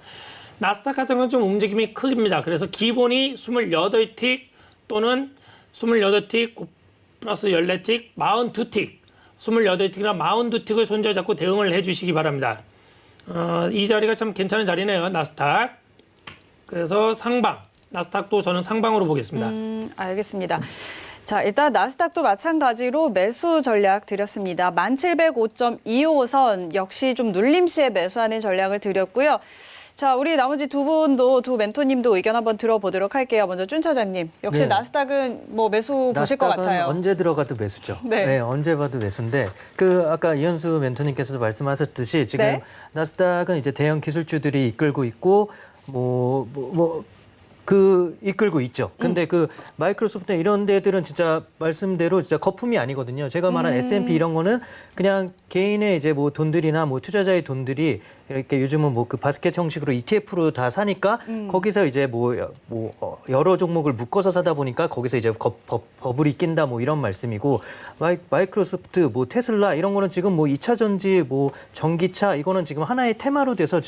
나스닥 같은 건 좀 움직임이 큽니다. 그래서 기본이 28틱 또는 28틱 플러스 14틱, 42틱, 28틱이나 42틱을 손절 잡고 대응을 해주시기 바랍니다. 이 자리가 참 괜찮은 자리네요. 나스닥. 그래서 상방. 나스닥도 저는 상방으로 보겠습니다. 알겠습니다. 자, 일단 나스닥도 마찬가지로 매수 전략 드렸습니다. 1705.25선 역시 좀 눌림 시에 매수하는 전략을 드렸고요. 자, 우리 나머지 두 분도 두 멘토님도 의견 한번 들어보도록 할게요. 먼저 준 차장님. 역시 네. 나스닥은 뭐 매수 보실 것 나스닥은 같아요. 언제 들어가도 매수죠. 네. 언제 봐도 매수인데 아까 이현수 멘토님께서도 말씀하셨듯이 지금 네. 나스닥은 이제 대형 기술주들이 이끌고 있고 이끌고 있죠. 근데 그 마이크로소프트 이런 데들은 진짜 말씀대로 진짜 거품이 아니거든요. 제가 말한 S&P 이런 거는 그냥 개인의 이제 뭐 돈들이나 뭐 투자자의 돈들이 이렇게 요즘은 뭐 그 바스켓 형식으로 ETF로 다 사니까 거기서 이제 여러 종목을 묶어서 사다 보니까 거기서 이제 버블이 낀다 뭐 이런 말씀이고 마이크로소프트 뭐 테슬라 이런 거는 지금 뭐 2차 전지 뭐 전기차 이거는 지금 하나의 테마로 돼서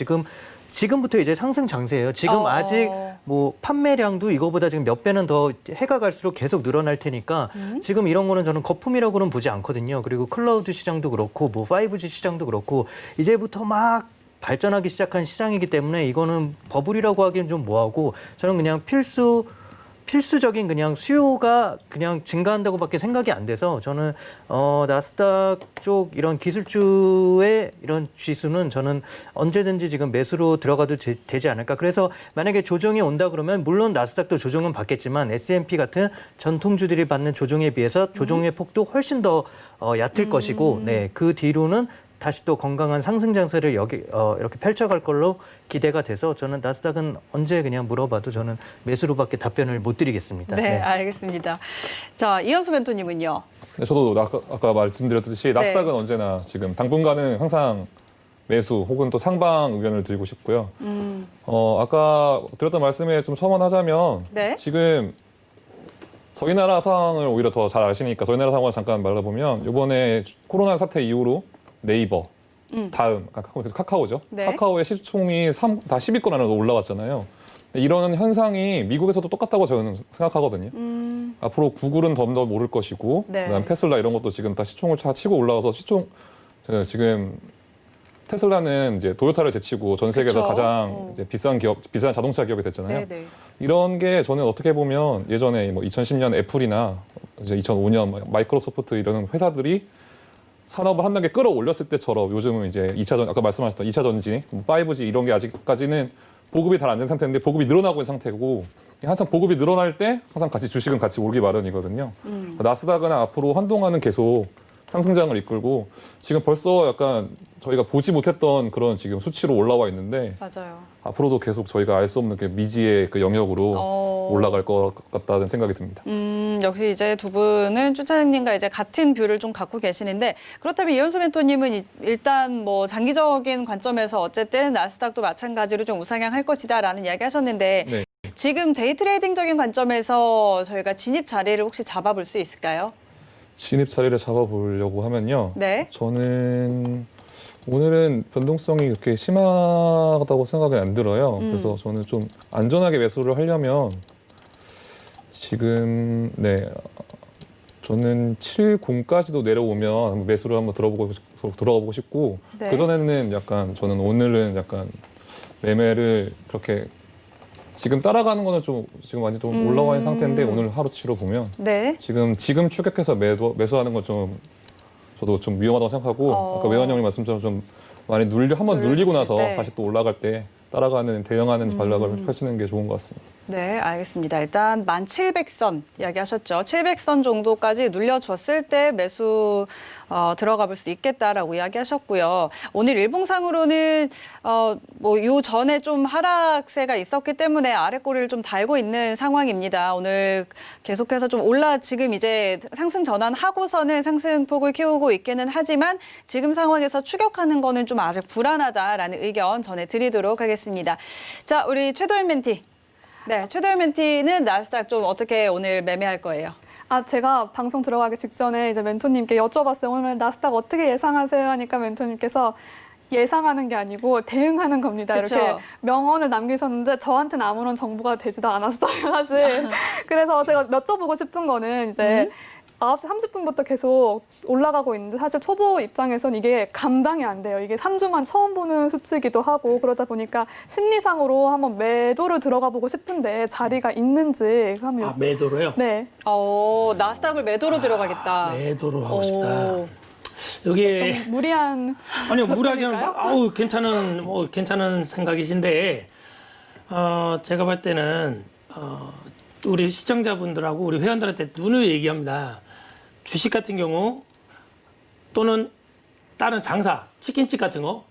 지금부터 이제 상승 장세예요. 지금 아직 뭐 판매량도 이거보다 지금 몇 배는 더 해가 갈수록 계속 늘어날 테니까 지금 이런 거는 저는 거품이라고는 보지 않거든요. 그리고 클라우드 시장도 그렇고 뭐 5G 시장도 그렇고 이제부터 막 발전하기 시작한 시장이기 때문에 이거는 버블이라고 하기엔 좀 뭐하고 저는 그냥 필수적인 그냥 수요가 그냥 증가한다고밖에 생각이 안 돼서 저는 나스닥 쪽 이런 기술주의 이런 지수는 저는 언제든지 지금 매수로 들어가도 되지 않을까. 그래서 만약에 조정이 온다 그러면 물론 나스닥도 조정은 받겠지만 S&P 같은 전통주들이 받는 조정에 비해서 조정의 폭도 훨씬 더 얕을 것이고 네, 그 뒤로는 다시 또 건강한 상승 장세를 이렇게 펼쳐갈 걸로 기대가 돼서 저는 나스닥은 언제 그냥 물어봐도 저는 매수로밖에 답변을 못 드리겠습니다. 네, 알겠습니다. 자, 이현수 멘토님은요? 네, 저도 아까 말씀드렸듯이 나스닥은 언제나 지금 당분간은 항상 매수 혹은 또 상방 의견을 드리고 싶고요. 아까 드렸던 말씀에 좀 첨언하자면 네. 지금 저희 나라 상황을 오히려 더 잘 아시니까 저희 나라 상황을 잠깐 말해보면 이번에 코로나 사태 이후로 네이버, 다음, 카카오죠. 네. 카카오의 시총이 다 10위권 안으로 올라왔잖아요. 이런 현상이 미국에서도 똑같다고 저는 생각하거든요. 앞으로 구글은 더 오를 것이고, 네. 그다음 테슬라 이런 것도 지금 다 시총을 다 치고 올라와서 지금 테슬라는 이제 도요타를 제치고 전 세계에서 그쵸. 가장 이제 비싼 자동차 기업이 됐잖아요. 네. 이런 게 저는 어떻게 보면 예전에 뭐 2010년 애플이나 이제 2005년 마이크로소프트 이런 회사들이 산업을 한 단계 끌어올렸을 때처럼 요즘은 이제 아까 말씀하셨던 2차 전지, 5G 이런 게 아직까지는 보급이 잘 안 된 상태인데 보급이 늘어나고 있는 상태고 항상 보급이 늘어날 때 항상 주식은 같이 오르기 마련이거든요. 나스닥은 앞으로 한동안은 계속 상승장을 이끌고 지금 벌써 약간 저희가 보지 못했던 그런 지금 수치로 올라와 있는데 맞아요. 앞으로도 계속 저희가 알 수 없는 그 미지의 그 영역으로 올라갈 것 같다는 생각이 듭니다. 역시 이제 두 분은 쭈차장님과 이제 같은 뷰를 좀 갖고 계시는데 그렇다면 이현수 멘토님은 일단 뭐 장기적인 관점에서 어쨌든 나스닥도 마찬가지로 좀 우상향할 것이다라는 이야기 하셨는데 네. 지금 데이 트레이딩적인 관점에서 저희가 진입 자리를 혹시 잡아볼 수 있을까요? 진입 자리를 잡아보려고 하면요. 네. 저는 오늘은 변동성이 그렇게 심하다고 생각이 안 들어요. 그래서 저는 좀 안전하게 매수를 하려면 지금 저는 70까지도 내려오면 매수를 한번 들어가보고 싶고 네. 그전에는 약간 저는 오늘은 약간 매매를 그렇게 지금 따라가는 거는 좀 지금 완전 좀 올라와 있는 상태인데 오늘 하루치로 보면 네. 지금 추격해서 매수하는 건 좀 저도 좀 위험하다고 생각하고 아까 외환 형님 말씀처럼 좀 많이 한번 눌리고 나서 때. 다시 또 올라갈 때 대응하는 전략을 펼치는 게 좋은 것 같습니다. 네, 알겠습니다. 일단 1700선 이야기하셨죠. 700선 정도까지 눌려줬을 때 매수 들어가 볼 수 있겠다라고 이야기하셨고요. 오늘 일봉상으로는 뭐 요 전에 좀 하락세가 있었기 때문에 아래꼬리를 좀 달고 있는 상황입니다. 오늘 계속해서 좀 지금 이제 상승 전환하고서는 상승폭을 키우고 있기는 하지만 지금 상황에서 추격하는 거는 좀 아직 불안하다라는 의견 전해드리도록 하겠습니다. 자, 우리 최도현 멘티. 네, 최도현 멘티는 나스닥 좀 어떻게 오늘 매매할 거예요? 제가 방송 들어가기 직전에 이제 멘토님께 여쭤봤어요. 오늘 나스닥 어떻게 예상하세요? 하니까 멘토님께서 예상하는 게 아니고 대응하는 겁니다. 그쵸? 이렇게 명언을 남기셨는데 저한테는 아무런 정보가 되지도 않았어요, 사실. 그래서 제가 여쭤보고 싶은 거는 이제 9시 30분부터 계속 올라가고 있는데 사실 초보 입장에선 이게 감당이 안 돼요. 이게 3주만 처음 보는 수치이기도 하고 그러다 보니까 심리상으로 한번 매도를 들어가 보고 싶은데 자리가 있는지 하면 매도로요? 네. 나스닥을 매도로 들어가겠다. 매도로 하고 싶다. 여기 좀 무리한 아니요, 무리하지 접근일까요? 괜찮은 생각이신데 제가 볼 때는 우리 시청자분들하고 우리 회원들한테 눈을 얘기합니다. 주식 같은 경우 또는 다른 장사, 치킨집 같은 거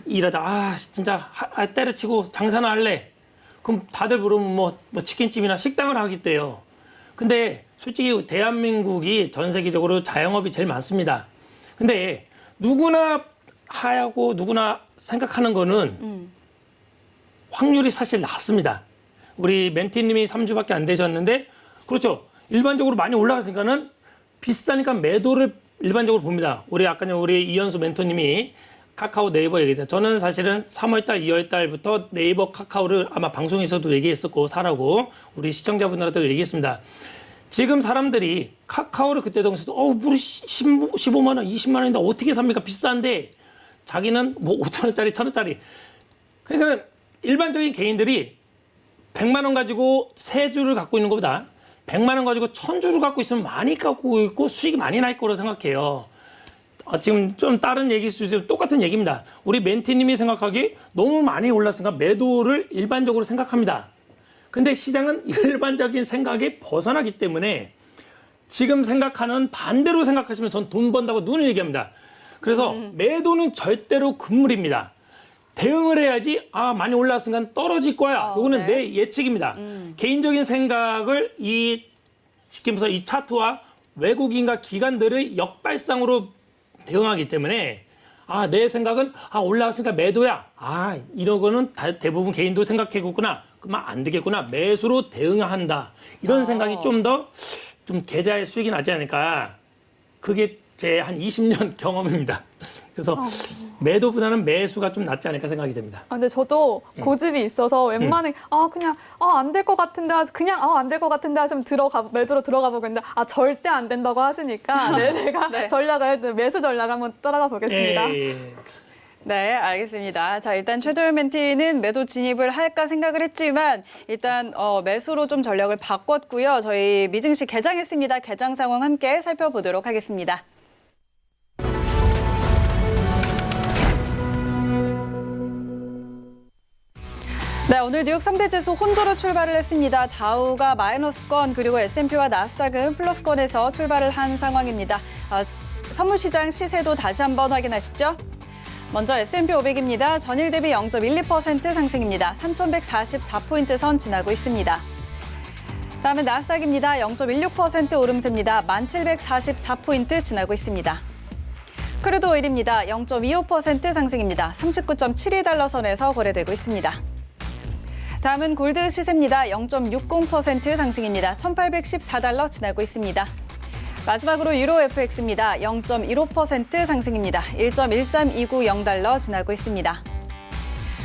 일하다 진짜 때려치고 장사나 할래. 그럼 다들 부르면 뭐 치킨집이나 식당을 하겠대요. 근데 솔직히 대한민국이 전 세계적으로 자영업이 제일 많습니다. 근데 누구나 하고 누구나 생각하는 거는 확률이 사실 낮습니다. 우리 멘티님이 3주밖에 안 되셨는데 그렇죠. 일반적으로 많이 올라갔으니까는 비싸니까 매도를 일반적으로 봅니다. 우리 이현수 멘토님이 카카오 네이버 얘기했다. 저는 사실은 3월달, 2월달부터 네이버 카카오를 아마 방송에서도 얘기했었고 사라고 우리 시청자분들한테도 얘기했습니다. 지금 사람들이 카카오를 그때 당시에도 뭐 15만 원, 20만 원인데 어떻게 삽니까? 비싼데 자기는 뭐 5천 원짜리, 1천 원짜리. 그러니까 일반적인 개인들이 100만 원 가지고 3주를 갖고 있는 것보다 100만 원 가지고 1000주를 갖고 있으면 많이 갖고 있고 수익이 많이 날 거라고 생각해요. 지금 좀 다른 얘기일 수도 있지만 똑같은 얘기입니다. 우리 멘티님이 생각하기 너무 많이 올랐으니까 매도를 일반적으로 생각합니다. 근데 시장은 일반적인 생각에 벗어나기 때문에 지금 생각하는 반대로 생각하시면 전 돈 번다고 눈을 얘기합니다. 그래서 매도는 절대로 금물입니다. 대응을 해야지 많이 올랐으니까 떨어질 거야. 이거는 네. 내 예측입니다. 개인적인 생각을 시키면서 이 차트와 외국인과 기관들의 역발상으로 대응하기 때문에 내 생각은 올라갔으니까 매도야. 이런 거는 대부분 개인도 생각해보구나. 그러면 안 되겠구나. 매수로 대응한다. 이런 생각이 좀 계좌의 수익이 나지 않을까. 그게 제 한 20년 경험입니다. 그래서 매도보다는 매수가 좀 낫지 않을까 생각이 됩니다. 근데 저도 고집이 있어서 웬만해 그냥 안 될 것 같은데 그냥 안 될 것 같은데 하시면 매도로 들어가 보겠는데 절대 안 된다고 하시니까 제가 네. 매수 전략을 한번 따라가 보겠습니다. 네, 알겠습니다. 자, 일단 최도현 멘티는 매도 진입을 할까 생각을 했지만 일단 매수로 좀 전략을 바꿨고요. 저희 미증시 개장했습니다. 개장 상황 함께 살펴보도록 하겠습니다. 네, 오늘 뉴욕 3대 지수 혼조로 출발을 했습니다. 다우가 마이너스권 그리고 S&P와 나스닥은 플러스권에서 출발을 한 상황입니다. 선물시장 시세도 다시 한번 확인하시죠. 먼저 S&P 500입니다. 전일 대비 0.12% 상승입니다. 3,144포인트 선 지나고 있습니다. 다음은 나스닥입니다. 0.16% 오름세입니다. 1,744포인트 지나고 있습니다. 크루드 오일입니다. 0.25% 상승입니다. 39.72달러 선에서 거래되고 있습니다. 다음은 골드 시세입니다. 0.60% 상승입니다. 1,814달러 지나고 있습니다. 마지막으로 유로 FX입니다. 0.15% 상승입니다. 1.13290달러 지나고 있습니다.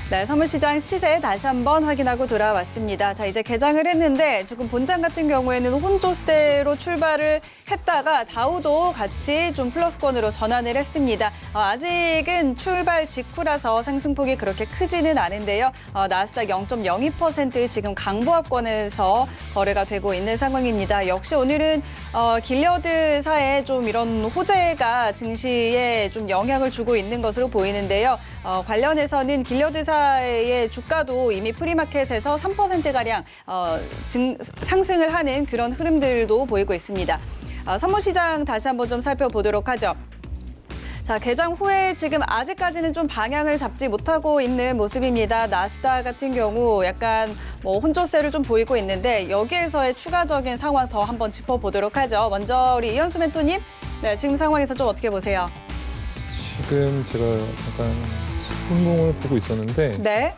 네, 선물시장 시세 다시 한번 확인하고 돌아왔습니다. 자, 이제 개장을 했는데 조금 본장 같은 경우에는 혼조세로 출발을 했다가 다우도 같이 좀 플러스권으로 전환을 했습니다. 아직은 출발 직후라서 상승폭이 그렇게 크지는 않은데요. 나스닥 0.02% 지금 강보합권에서 거래가 되고 있는 상황입니다. 역시 오늘은 길리어드사의 좀 이런 호재가 증시에 좀 영향을 주고 있는 것으로 보이는데요. 관련해서는 길리어드사의 주가도 이미 프리마켓에서 3%가량 상승을 하는 그런 흐름들도 보이고 있습니다. 선물시장 다시 한번 좀 살펴보도록 하죠. 자, 개장 후에 지금 아직까지는 좀 방향을 잡지 못하고 있는 모습입니다. 나스닥 같은 경우 약간 혼조세를 좀 보이고 있는데 여기에서의 추가적인 상황 더 한번 짚어보도록 하죠. 먼저 우리 이현수 멘토님, 네, 지금 상황에서 좀 어떻게 보세요? 지금 제가 잠깐 신문을 보고 있었는데 네.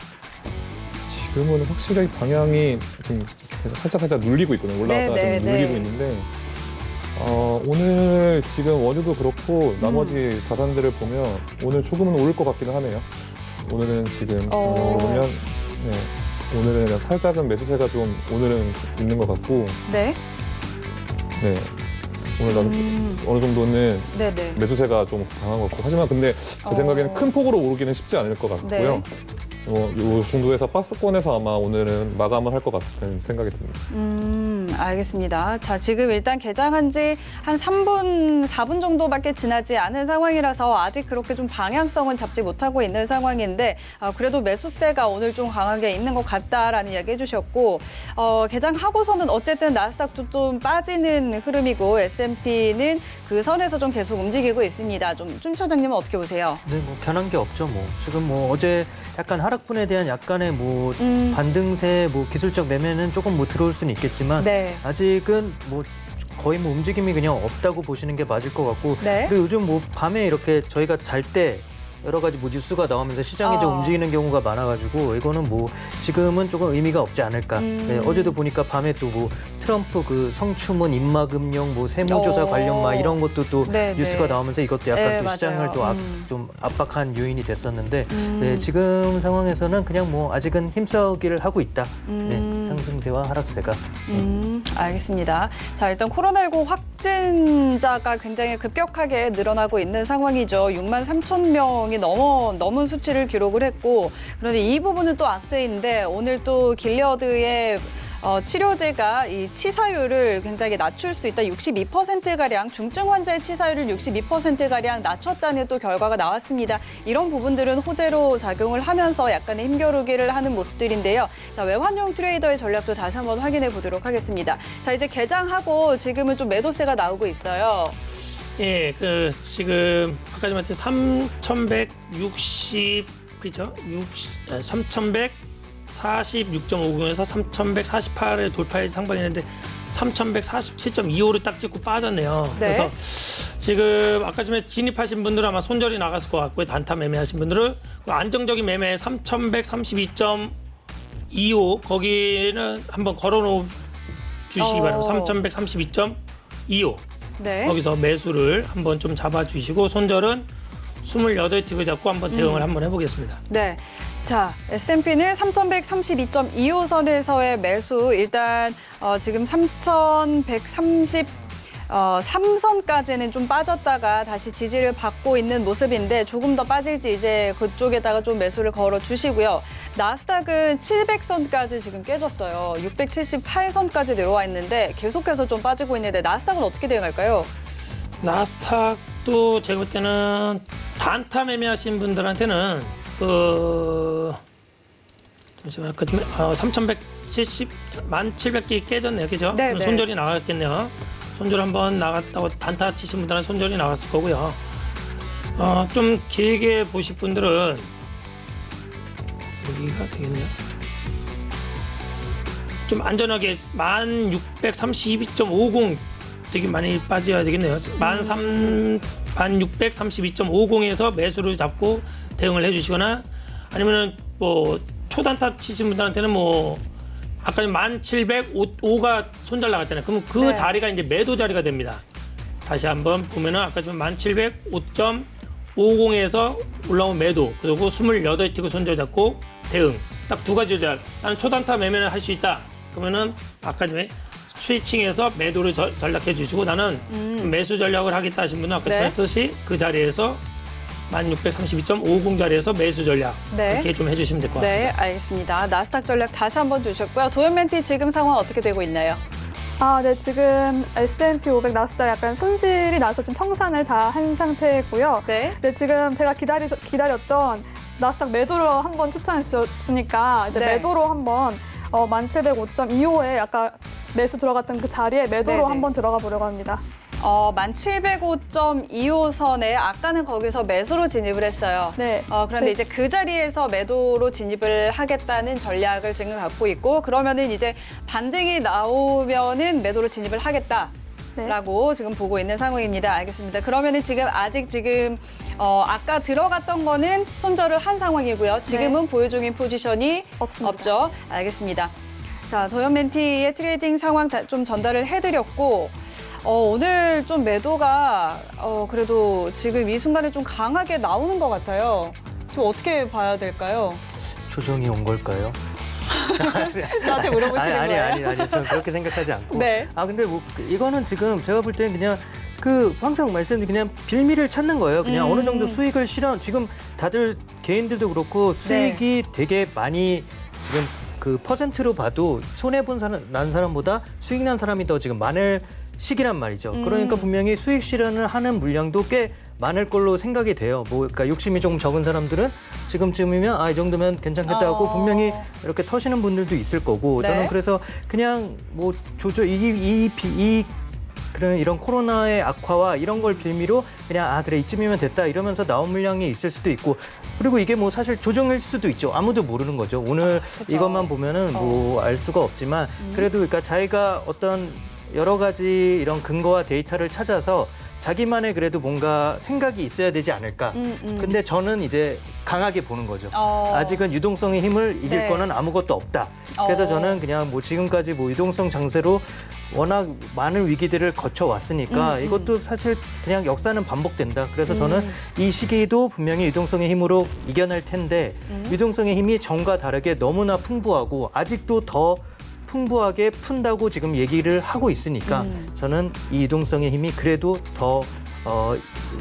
지금은 확실하게 방향이 지금 살짝 눌리고 있거든요. 올라갔다가 네, 좀 눌리고 있는데 오늘 지금 원유도 그렇고 나머지 자산들을 보면 오늘 조금은 오를 것 같기는 하네요. 오늘은 지금 보면 오늘은 그냥 살짝은 매수세가 좀 오늘은 있는 것 같고 네. 오늘 어느 정도는 네네. 매수세가 좀 강한 것 같고 하지만 근데 제 생각에는 큰 폭으로 오르기는 쉽지 않을 것 같고요. 이 정도에서 박스권에서 아마 오늘은 마감을 할 것 같은 생각이 듭니다. 알겠습니다. 자, 지금 일단 개장한 지 한 3분, 4분 정도밖에 지나지 않은 상황이라서 아직 그렇게 좀 방향성은 잡지 못하고 있는 상황인데 그래도 매수세가 오늘 좀 강하게 있는 것 같다라는 이야기 해주셨고 개장하고서는 어쨌든 나스닥도 좀 빠지는 흐름이고 S&P는 그 선에서 좀 계속 움직이고 있습니다. 좀 준 차장님은 어떻게 보세요? 네, 뭐 변한 게 없죠. 지금 어제 약간 하락분에 대한 약간의 뭐 반등세, 뭐 기술적 매매는 조금 뭐 들어올 수는 있겠지만 네. 아직은 뭐 거의 뭐 움직임이 그냥 없다고 보시는 게 맞을 것 같고 네. 그리고 요즘 뭐 밤에 이렇게 저희가 잘 때 여러 가지 뭐 뉴스가 나오면서 시장이 좀 움직이는 경우가 많아가지고 이거는 뭐 지금은 조금 의미가 없지 않을까. 네, 어제도 보니까 밤에 또 뭐 트럼프 그 성추문 인마금용 뭐 세무조사 관련 막 이런 것도 또 네, 뉴스가 네. 나오면서 이것도 약간 네, 또 맞아요. 시장을 또 좀 압박한 요인이 됐었는데 네, 지금 상황에서는 그냥 뭐 아직은 힘싸기를 하고 있다. 네, 상승세와 하락세가. 알겠습니다. 자, 일단 코로나19 확진자가 굉장히 급격하게 늘어나고 있는 상황이죠. 6만 3천 명이 넘은 수치를 기록을 했고, 그런데 이 부분은 또 악재인데 오늘 또 길리어드의 치료제가 이 치사율을 굉장히 낮출 수 있다. 62%가량, 중증 환자의 치사율을 62%가량 낮췄다는 또 결과가 나왔습니다. 이런 부분들은 호재로 작용을 하면서 약간의 힘겨루기를 하는 모습들인데요. 자, 외환용 트레이더의 전략도 다시 한번 확인해 보도록 하겠습니다. 자, 이제 개장하고 지금은 좀 매도세가 나오고 있어요. 예, 그 지금 아까 전에 3,160 그죠? 3,146.50에서 3,148을 돌파해서 상방했는데 3,147.25를 딱 찍고 빠졌네요. 네. 그래서 지금 아까 전에 진입하신 분들은 아마 손절이 나갔을 것 같고요. 단타 매매하신 분들은 그 안정적인 매매 3,132.25 거기는 한번 걸어놓 주시기 바랍니다. 3,132.25 네. 거기서 매수를 한번 좀 잡아주시고 손절은 28티그 잡고 한번 대응을 한번 해보겠습니다. 네. 자, S&P는 3,132.25선에서의 매수 일단 지금 3,133선까지는 좀 빠졌다가 다시 지지를 받고 있는 모습인데 조금 더 빠질지 이제 그쪽에다가 좀 매수를 걸어 주시고요. 나스닥은 700선까지 지금 깨졌어요. 678선까지 내려와 있는데 계속해서 좀 빠지고 있는데 나스닥은 어떻게 대응할까요? 나스닥도 제가 볼 때는 단타 매매하신 분들한테는 잠시만요. 3,170, 1,700개 깨졌네요. 그죠? 네, 네. 손절이 나갔겠네요. 손절 한번 나갔다고 단타 치신 분들은 손절이 나갔을 거고요. 좀 길게 보실 분들은 여기가 되겠네요. 좀 안전하게 1,632.50 되게 많이 빠져야 되겠네요. 1,632.50에서 매수를 잡고 대응을 해주시거나 아니면은 뭐 초단타 치신 분들한테는 뭐 아까 1,705가 손절 나갔잖아요. 그러면 그 네. 자리가 이제 매도 자리가 됩니다. 다시 한번 보면은 아까 좀 1,705.50에서 올라온 매도 그리고 28티그 손절 잡고 대응 딱 두 가지 전략. 나는 초단타 매매를 할 수 있다. 그러면은 아까 전에 스위칭해서 매도를 전략해 주시고 나는 매수 전략을 하겠다 하신 분은 아까 네. 했듯이 그 자리에서 1,632.50 자리에서 매수 전략 네. 이렇게 좀 해주시면 될 것 같습니다. 네, 알겠습니다. 나스닥 전략 다시 한번 주셨고요. 도연멘티 지금 상황 어떻게 되고 있나요? 네, 지금 S&P 500 나스닥 약간 손실이 나서 지금 청산을 다 한 상태고요. 네. 네, 지금 제가 기다렸던 나스닥 매도로 한번 추천해 주셨으니까 이제 네. 매도로 한번 1705.25에 아까 매수 들어갔던 그 자리에 매도로 네네. 한번 들어가 보려고 합니다. 1705.25선에 아까는 거기서 매수로 진입을 했어요. 네. 그런데 네. 이제 그 자리에서 매도로 진입을 하겠다는 전략을 지금 갖고 있고 그러면은 이제 반등이 나오면은 매도로 진입을 하겠다라고 지금 보고 있는 상황입니다. 알겠습니다. 그러면은 아직 아까 들어갔던 거는 손절을 한 상황이고요. 지금은 보유 중인 포지션이 없습니다. 없죠. 알겠습니다. 자, 도연멘티의 트레이딩 상황 좀 전달을 해드렸고 오늘 좀 매도가 그래도 지금 이 순간에 좀 강하게 나오는 것 같아요. 지금 어떻게 봐야 될까요? 조정이 온 걸까요? 저한테 물어보시는 거예요? 아니, 저는 그렇게 생각하지 않고. 네. 근데 뭐 이거는 지금 제가 볼 때는 그냥 항상 말씀드린 그냥 빌미를 찾는 거예요. 그냥 어느 정도 수익을 지금 다들 개인들도 그렇고 수익이 되게 많이 지금 그 퍼센트로 봐도 손해본 난 사람보다 수익 난 사람이 더 지금 많을 시기란 말이죠. 그러니까 분명히 수익 실현을 하는 물량도 꽤 많을 걸로 생각이 돼요. 그러니까 욕심이 조금 적은 사람들은 지금쯤이면 이 정도면 괜찮겠다 하고 분명히 이렇게 터시는 분들도 있을 거고 네. 저는 그래서 그냥 이 그런 이런 코로나의 악화와 이런 걸 빌미로 그냥 그래 이쯤이면 됐다 이러면서 나온 물량이 있을 수도 있고 그리고 이게 뭐 사실 조정일 수도 있죠. 아무도 모르는 거죠. 오늘 그쵸. 이것만 보면은 뭐 알 수가 없지만 그래도 그러니까 자기가 어떤 여러 가지 이런 근거와 데이터를 찾아서 자기만의 그래도 뭔가 생각이 있어야 되지 않을까. 근데 저는 이제 강하게 보는 거죠. 아직은 유동성의 힘을 이길 네. 거는 아무것도 없다. 그래서 저는 그냥 뭐 지금까지 뭐 유동성 장세로 워낙 많은 위기들을 거쳐왔으니까 이것도 사실 그냥 역사는 반복된다. 그래서 저는 이 시기도 분명히 유동성의 힘으로 이겨낼 텐데 유동성의 힘이 전과 다르게 너무나 풍부하고 아직도 더 풍부하게 푼다고 지금 얘기를 하고 있으니까 저는 이 유동성의 힘이 그래도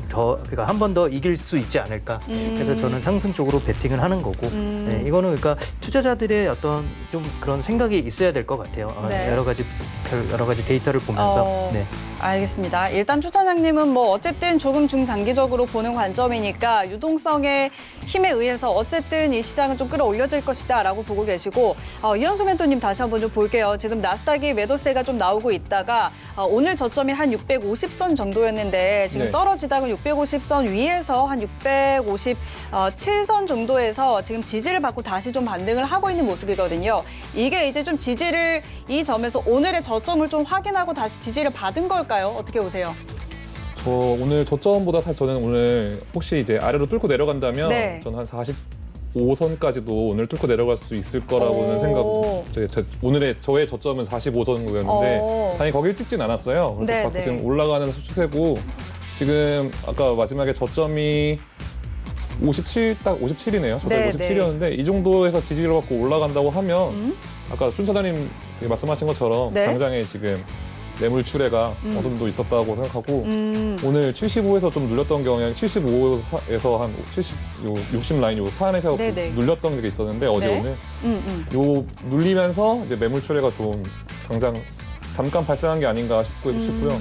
그러니까 한 번 더 이길 수 있지 않을까. 그래서 저는 상승 쪽으로 베팅을 하는 거고. 네, 이거는 그러니까 투자자들의 어떤 좀 그런 생각이 있어야 될 것 같아요. 네. 여러 가지 데이터를 보면서. 네. 알겠습니다. 일단 추천장님은 뭐 어쨌든 조금 중장기적으로 보는 관점이니까 유동성의 힘에 의해서 어쨌든 이 시장은 좀 끌어올려질 것이다라고 보고 계시고 이현수 멘토님 다시 한번 좀 볼게요. 지금 나스닥이 매도세가 좀 나오고 있다가 오늘 저점이 한 650선 정도였는데 지금 네. 떨어지다가 650선 위에서 한 657선 정도에서 지금 지지를 받고 다시 좀 반등을 하고 있는 모습이거든요. 이게 이제 좀 지지를 이 점에서 오늘의 저점을 좀 확인하고 다시 지지를 받은 걸까요? 어떻게 보세요? 저 오늘 저점보다 사실 저는 오늘 혹시 이제 아래로 뚫고 내려간다면 네. 저는 한 45선까지도 오늘 뚫고 내려갈 수 있을 거라고는 생각을 오늘의 저의 저점은 45선 정도였는데 다행히 거길 찍진 않았어요. 그래서 네, 밖에 네. 지금 올라가는 추세고 지금 아까 마지막에 저점이 57, 딱 57이네요. 저점이 네, 57이었는데 이 정도에서 지지를 받고 올라간다고 하면 아까 순 차장님 말씀하신 것처럼 네. 당장에 지금 매물 출회가 어느 정도 있었다고 생각하고 오늘 75에서 좀 눌렸던 경향 75에서 한 60 라인 요 사안에서 네네. 눌렸던 게 있었는데 어제 네. 오늘 요 눌리면서 이제 매물 출회가 좀 당장 잠깐 발생한 게 아닌가 싶고요.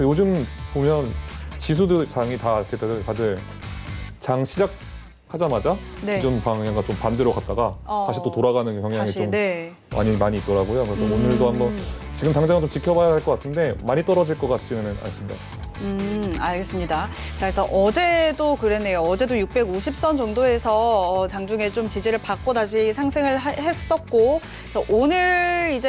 요즘 보면 지수들 장이 다들 장 시작하자마자 네. 기존 방향과 좀 반대로 갔다가 다시 또 돌아가는 경향이 다시, 좀 네. 많이 있더라고요. 그래서 오늘도 한번 지금 당장은 좀 지켜봐야 할 것 같은데 많이 떨어질 것 같지는 않습니다. 알겠습니다. 자, 일단 어제도 그랬네요. 어제도 650선 정도에서 장중에 좀 지지를 받고 다시 상승을 했었고 오늘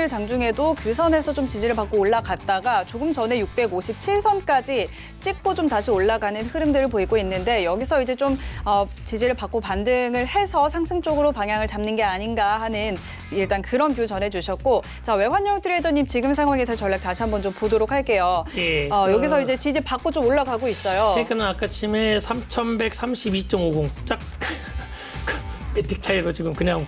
장중에도 그 선에서 좀 지지를 받고 올라갔다가 조금 전에 657선까지 찍고 좀 다시 올라가는 흐름들을 보이고 있는데 여기서 이제 좀 지지를 받고 반등을 해서 상승 쪽으로 방향을 잡는 게 아닌가 하는 일단 그런 뷰 전해주셨고 자, 외환형 트레이더님 지금 상황에서 전략 다시 한번 좀 보도록 할게요. 예. 여기서 이제 지지 받고 좀 올라가고 있어요. 그러니까 아까 아침에 3132.50 짝 매틱 차이로 지금 그냥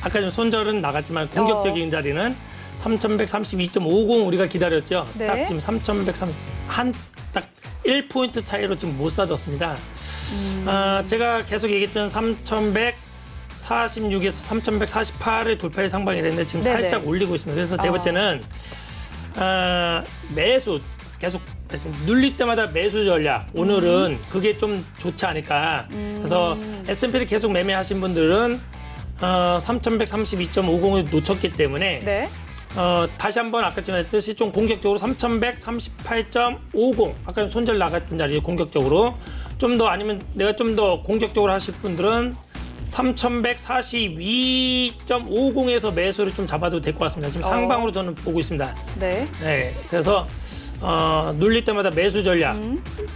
아까 좀 손절은 나갔지만 공격적인 자리는 3132.50 우리가 기다렸죠. 네. 딱 지금 3130 한 딱 1포인트 차이로 지금 못 사줬습니다. 제가 계속 얘기했던 3146에서 3148의 돌파의 상방이 됐는데 지금 네네. 살짝 올리고 있습니다. 그래서 제가 볼 때는 매수 계속 눌릴 때마다 매수 전략 오늘은 그게 좀 좋지 않을까. 그래서 S&P를 계속 매매하신 분들은 3132.50을 놓쳤기 때문에 네. 다시 한번 아까 전했듯이 좀 공격적으로 3138.50 아까 손절 나갔던 자리에 공격적으로 좀 더 아니면 내가 좀 더 공격적으로 하실 분들은 3142.50에서 매수를 좀 잡아도 될 것 같습니다. 지금 상방으로 저는 보고 있습니다. 네. 네, 그래서 눌릴 때마다 매수 전략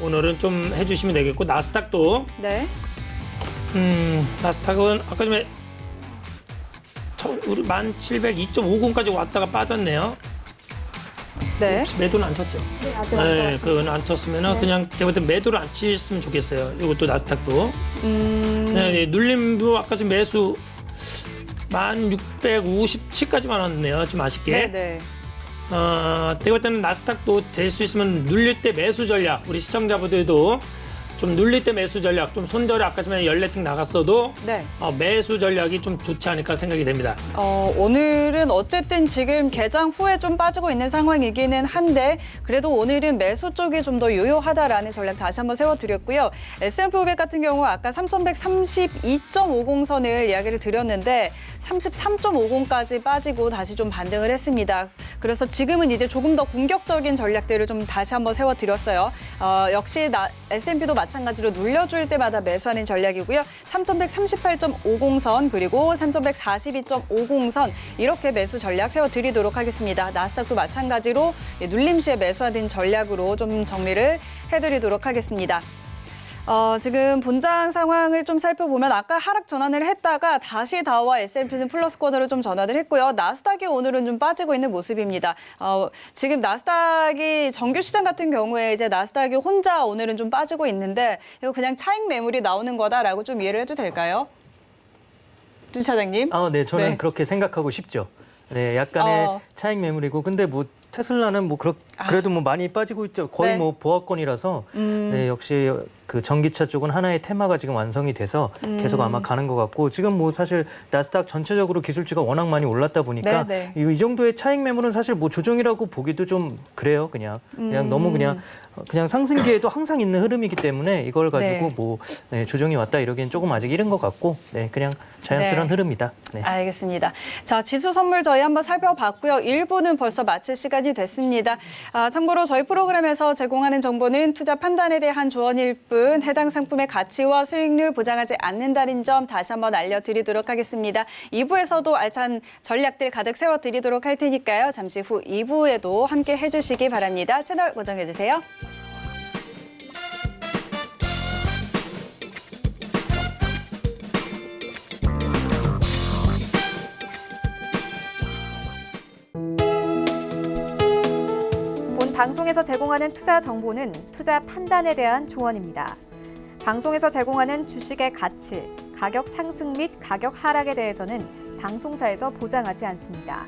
오늘은 좀 해주시면 되겠고 나스닥도 네. 나스닥은 아까 전에 우리 1702.50까지 왔다가 빠졌네요. 네. 매도는 안 쳤죠? 네, 아직 안 들어왔습니다. 그건 안 쳤으면은 그냥 제가 볼 때 매도를 안 쳤으면 좋겠어요. 이것도 나스닥도. 그냥 눌림도 아까 지금 매수 1657까지만 왔네요. 좀 아쉽게. 네, 네. 제가 볼 때는 나스닥도 될 수 있으면 눌릴 때 매수 전략 우리 시청자분들도 좀 눌릴 때 매수 전략, 좀 손절에 아까 전에 14팅 나갔어도 네. 매수 전략이 좀 좋지 않을까 생각이 됩니다. 오늘은 어쨌든 지금 개장 후에 좀 빠지고 있는 상황이기는 한데 그래도 오늘은 매수 쪽이 좀 더 유효하다라는 전략 다시 한번 세워드렸고요. S&P 500 같은 경우 아까 3,132.50선을 이야기를 드렸는데 33.50까지 빠지고 다시 좀 반등을 했습니다. 그래서 지금은 이제 조금 더 공격적인 전략들을 좀 다시 한번 세워드렸어요. 역시 S&P도 마찬가지로 눌려줄 때마다 매수하는 전략이고요. 3,138.50선 그리고 3,142.50선 이렇게 매수 전략 세워드리도록 하겠습니다. 나스닥도 마찬가지로 눌림 시에 매수하는 전략으로 좀 정리를 해드리도록 하겠습니다. 지금 본장 상황을 좀 살펴보면 아까 하락 전환을 했다가 다시 다우와 S&P는 플러스권으로 좀 전환을 했고요. 나스닥이 오늘은 좀 빠지고 있는 모습입니다. 지금 나스닥이 정규 시장 같은 경우에 이제 나스닥이 혼자 오늘은 좀 빠지고 있는데 이거 그냥 차익 매물이 나오는 거다라고 좀 이해를 해도 될까요? 준 차장님? 네, 저는 네. 그렇게 생각하고 싶죠. 네, 약간의 차익 매물이고, 근데 뭐 테슬라는 뭐 그래도 뭐 많이 빠지고 있죠. 거의 네. 뭐 보합권이라서 네, 역시 그 전기차 쪽은 하나의 테마가 지금 완성이 돼서 계속 아마 가는 것 같고, 지금 뭐 사실 나스닥 전체적으로 기술주가 워낙 많이 올랐다 보니까 네, 이 정도의 차익 매물은 사실 뭐 조정이라고 보기도 좀 그래요. 그냥 너무 그냥 상승기에도 항상 있는 흐름이기 때문에 이걸 가지고 네. 뭐 조정이 왔다 이러기엔 조금 아직 이른 것 같고, 네, 그냥 자연스러운 네. 흐름이다. 네. 알겠습니다. 자, 지수 선물 저희 한번 살펴봤고요. 1부는 벌써 마칠 시간이 됐습니다. 참고로 저희 프로그램에서 제공하는 정보는 투자 판단에 대한 조언일 뿐 해당 상품의 가치와 수익률 보장하지 않는다는 점 다시 한번 알려드리도록 하겠습니다. 2부에서도 알찬 전략들 가득 세워드리도록 할 테니까요. 잠시 후 2부에도 함께 해주시기 바랍니다. 채널 고정해주세요. 본 방송에서 제공하는 투자 정보는 투자 판단에 대한 조언입니다. 방송에서 제공하는 주식의 가치, 가격 상승 및 가격 하락에 대해서는 방송사에서 보장하지 않습니다.